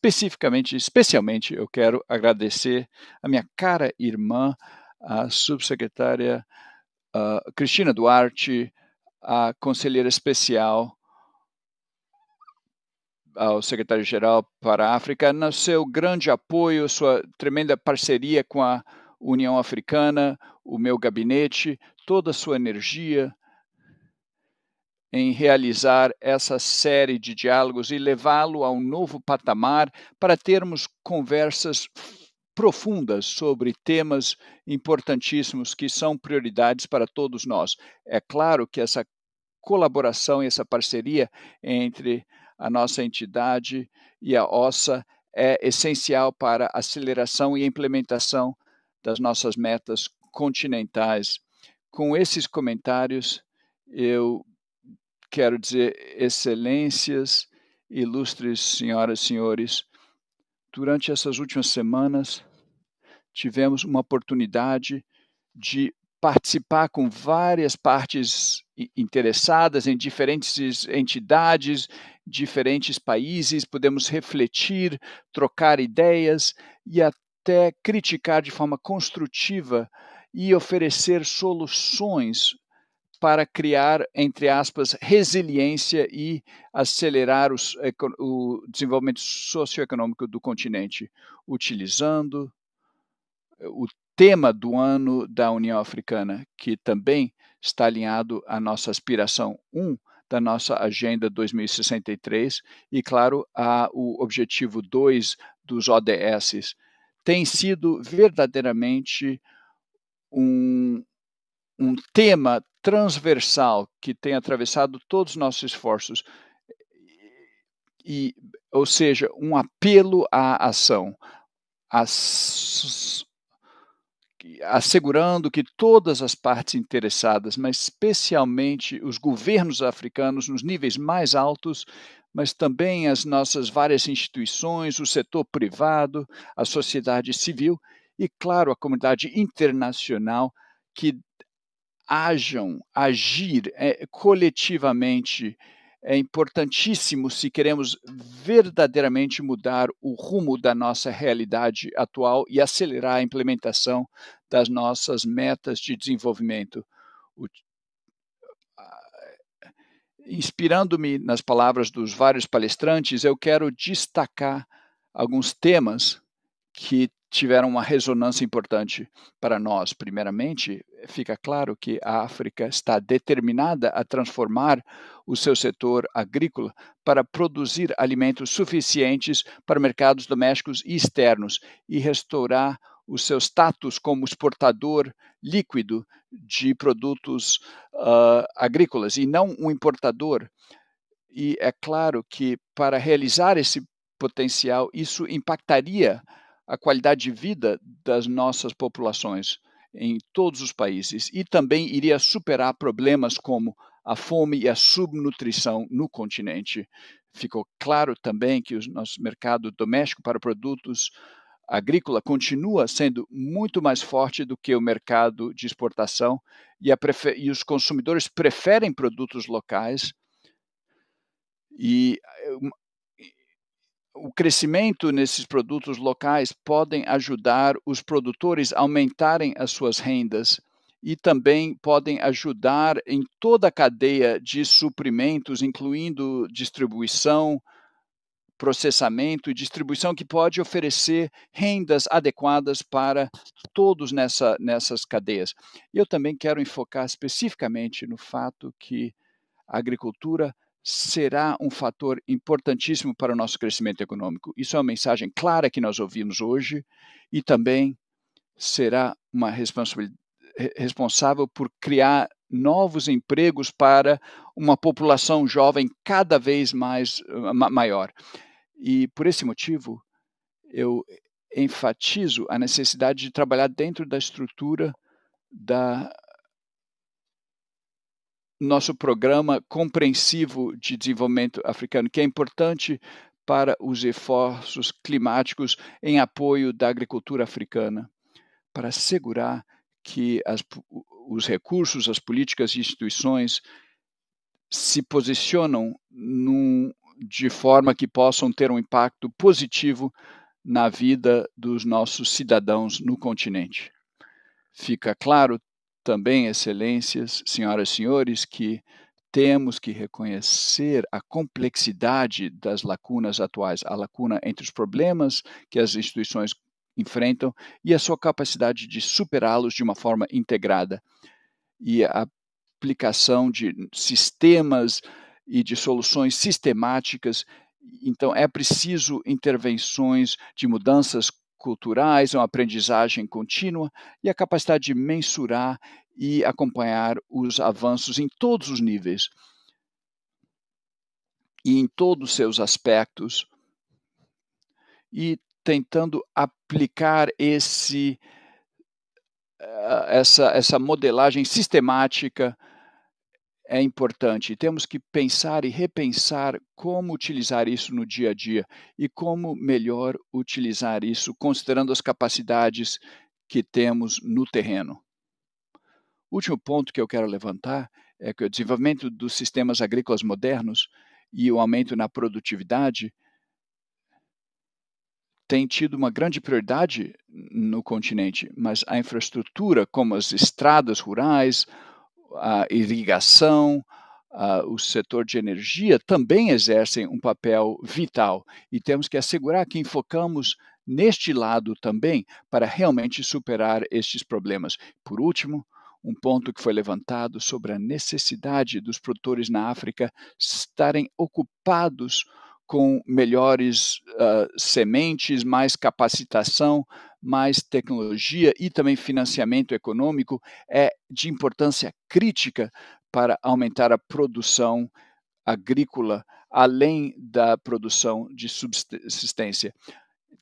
especialmente, eu quero agradecer a minha cara irmã, a subsecretária Cristina Duarte, a conselheira especial ao secretário-geral para a África, no seu grande apoio, sua tremenda parceria com a União Africana, o meu gabinete, toda a sua energia em realizar essa série de diálogos e levá-lo a um novo patamar para termos conversas profundas sobre temas importantíssimos que são prioridades para todos nós. É claro que essa colaboração e essa parceria entre a nossa entidade e a OSA é essencial para a aceleração e implementação das nossas metas continentais. Com esses comentários, eu quero dizer, excelências, ilustres senhoras e senhores, durante essas últimas semanas, tivemos uma oportunidade de participar com várias partes interessadas em diferentes entidades, diferentes países, podemos refletir, trocar ideias e até criticar de forma construtiva e oferecer soluções para criar, entre aspas, resiliência e acelerar o desenvolvimento socioeconômico do continente, utilizando o tema do ano da União Africana, que também está alinhado à nossa aspiração 1 da nossa Agenda 2063 e, claro, o objetivo 2 dos ODS. Tem sido verdadeiramente um tema transversal que tem atravessado todos os nossos esforços, ou seja, um apelo à ação, assegurando que todas as partes interessadas, mas especialmente os governos africanos nos níveis mais altos, mas também as nossas várias instituições, o setor privado, a sociedade civil e, claro, a comunidade internacional, que agir coletivamente é importantíssimo se queremos verdadeiramente mudar o rumo da nossa realidade atual e acelerar a implementação das nossas metas de desenvolvimento. Inspirando-me nas palavras dos vários palestrantes, eu quero destacar alguns temas que tiveram uma ressonância importante para nós. Primeiramente, fica claro que a África está determinada a transformar o seu setor agrícola para produzir alimentos suficientes para mercados domésticos e externos e restaurar o seu status como exportador líquido de produtos agrícolas e não um importador. E é claro que para realizar esse potencial, isso impactaria a qualidade de vida das nossas populações em todos os países e também iria superar problemas como a fome e a subnutrição no continente. Ficou claro também que o nosso mercado doméstico para produtos agrícola continua sendo muito mais forte do que o mercado de exportação e os consumidores preferem produtos locais e o crescimento nesses produtos locais podem ajudar os produtores a aumentarem as suas rendas e também podem ajudar em toda a cadeia de suprimentos, incluindo distribuição, processamento e distribuição, que pode oferecer rendas adequadas para todos nessas cadeias. Eu também quero enfocar especificamente no fato que a agricultura será um fator importantíssimo para o nosso crescimento econômico. Isso é uma mensagem clara que nós ouvimos hoje e também será uma responsável por criar novos empregos para uma população jovem cada vez maior. E por esse motivo, eu enfatizo a necessidade de trabalhar dentro da estrutura da nosso programa compreensivo de desenvolvimento africano, que é importante para os esforços climáticos em apoio da agricultura africana, para assegurar que os recursos, as políticas e instituições se posicionam de forma que possam ter um impacto positivo na vida dos nossos cidadãos no continente. Fica claro também, excelências, senhoras e senhores, que temos que reconhecer a complexidade das lacunas atuais, a lacuna entre os problemas que as instituições enfrentam e a sua capacidade de superá-los de uma forma integrada. E a aplicação de sistemas e de soluções sistemáticas. Então, é preciso intervenções de mudanças culturais, uma aprendizagem contínua e a capacidade de mensurar e acompanhar os avanços em todos os níveis e em todos os seus aspectos, e tentando aplicar essa modelagem sistemática é importante. Temos que pensar e repensar como utilizar isso no dia a dia e como melhor utilizar isso, considerando as capacidades que temos no terreno. O último ponto que eu quero levantar é que o desenvolvimento dos sistemas agrícolas modernos e o aumento na produtividade tem tido uma grande prioridade no continente, mas a infraestrutura, como as estradas rurais, a irrigação, o setor de energia também exercem um papel vital e temos que assegurar que enfocamos neste lado também para realmente superar estes problemas. Por último, um ponto que foi levantado sobre a necessidade dos produtores na África estarem ocupados com melhores sementes, mais capacitação, mais tecnologia e também financiamento econômico é de importância crítica para aumentar a produção agrícola, além da produção de subsistência.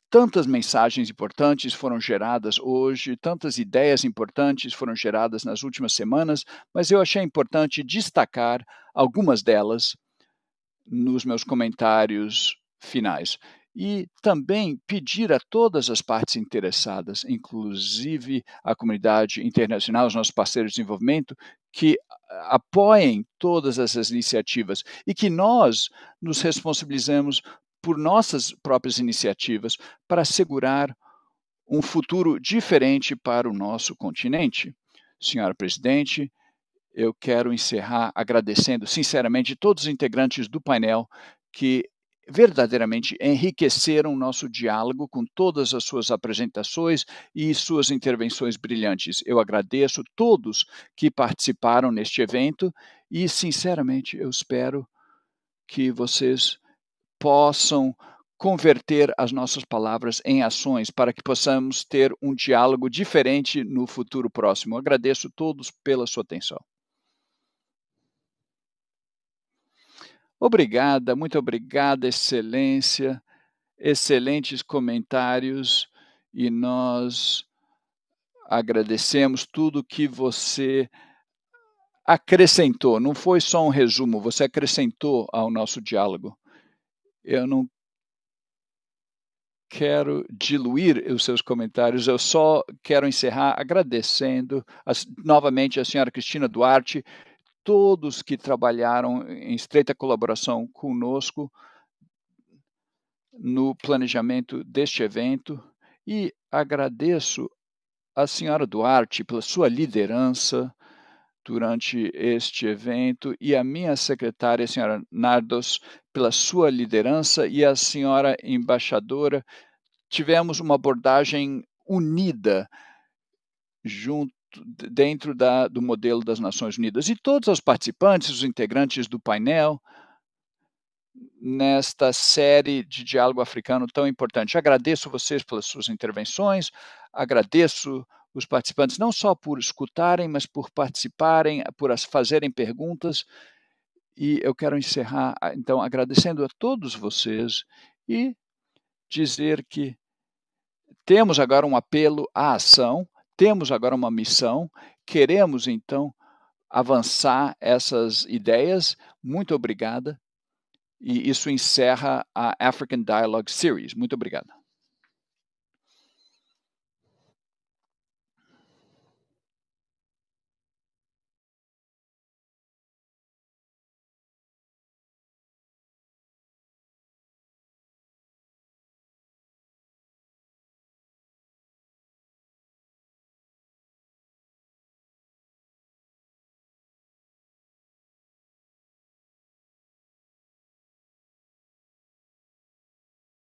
Tantas mensagens importantes foram geradas hoje, tantas ideias importantes foram geradas nas últimas semanas, mas eu achei importante destacar algumas delas nos meus comentários finais. E também pedir a todas as partes interessadas, inclusive a comunidade internacional, os nossos parceiros de desenvolvimento, que apoiem todas essas iniciativas e que nós nos responsabilizemos por nossas próprias iniciativas para assegurar um futuro diferente para o nosso continente. Senhora Presidente, eu quero encerrar agradecendo sinceramente todos os integrantes do painel que verdadeiramente enriqueceram nosso diálogo com todas as suas apresentações e suas intervenções brilhantes. Eu agradeço todos que participaram neste evento e, sinceramente, eu espero que vocês possam converter as nossas palavras em ações para que possamos ter um diálogo diferente no futuro próximo. Eu agradeço a todos pela sua atenção. Obrigada, muito obrigada, excelência, excelentes comentários e nós agradecemos tudo que você acrescentou, não foi só um resumo, você acrescentou ao nosso diálogo. Eu não quero diluir os seus comentários, eu só quero encerrar agradecendo novamente a senhora Cristina Duarte, todos que trabalharam em estreita colaboração conosco no planejamento deste evento e agradeço a senhora Duarte pela sua liderança durante este evento e a minha secretária, a senhora Nardos, pela sua liderança e a senhora embaixadora. Tivemos uma abordagem unida dentro do modelo das Nações Unidas. E todos os participantes, os integrantes do painel, nesta série de diálogo africano tão importante. Agradeço vocês pelas suas intervenções, agradeço os participantes não só por escutarem, mas por participarem, por fazerem perguntas. E eu quero encerrar, então, agradecendo a todos vocês e dizer que temos agora um apelo à ação, temos agora uma missão, queremos, então, avançar essas ideias. Muito obrigada. E isso encerra a African Dialogue Series. Muito obrigado.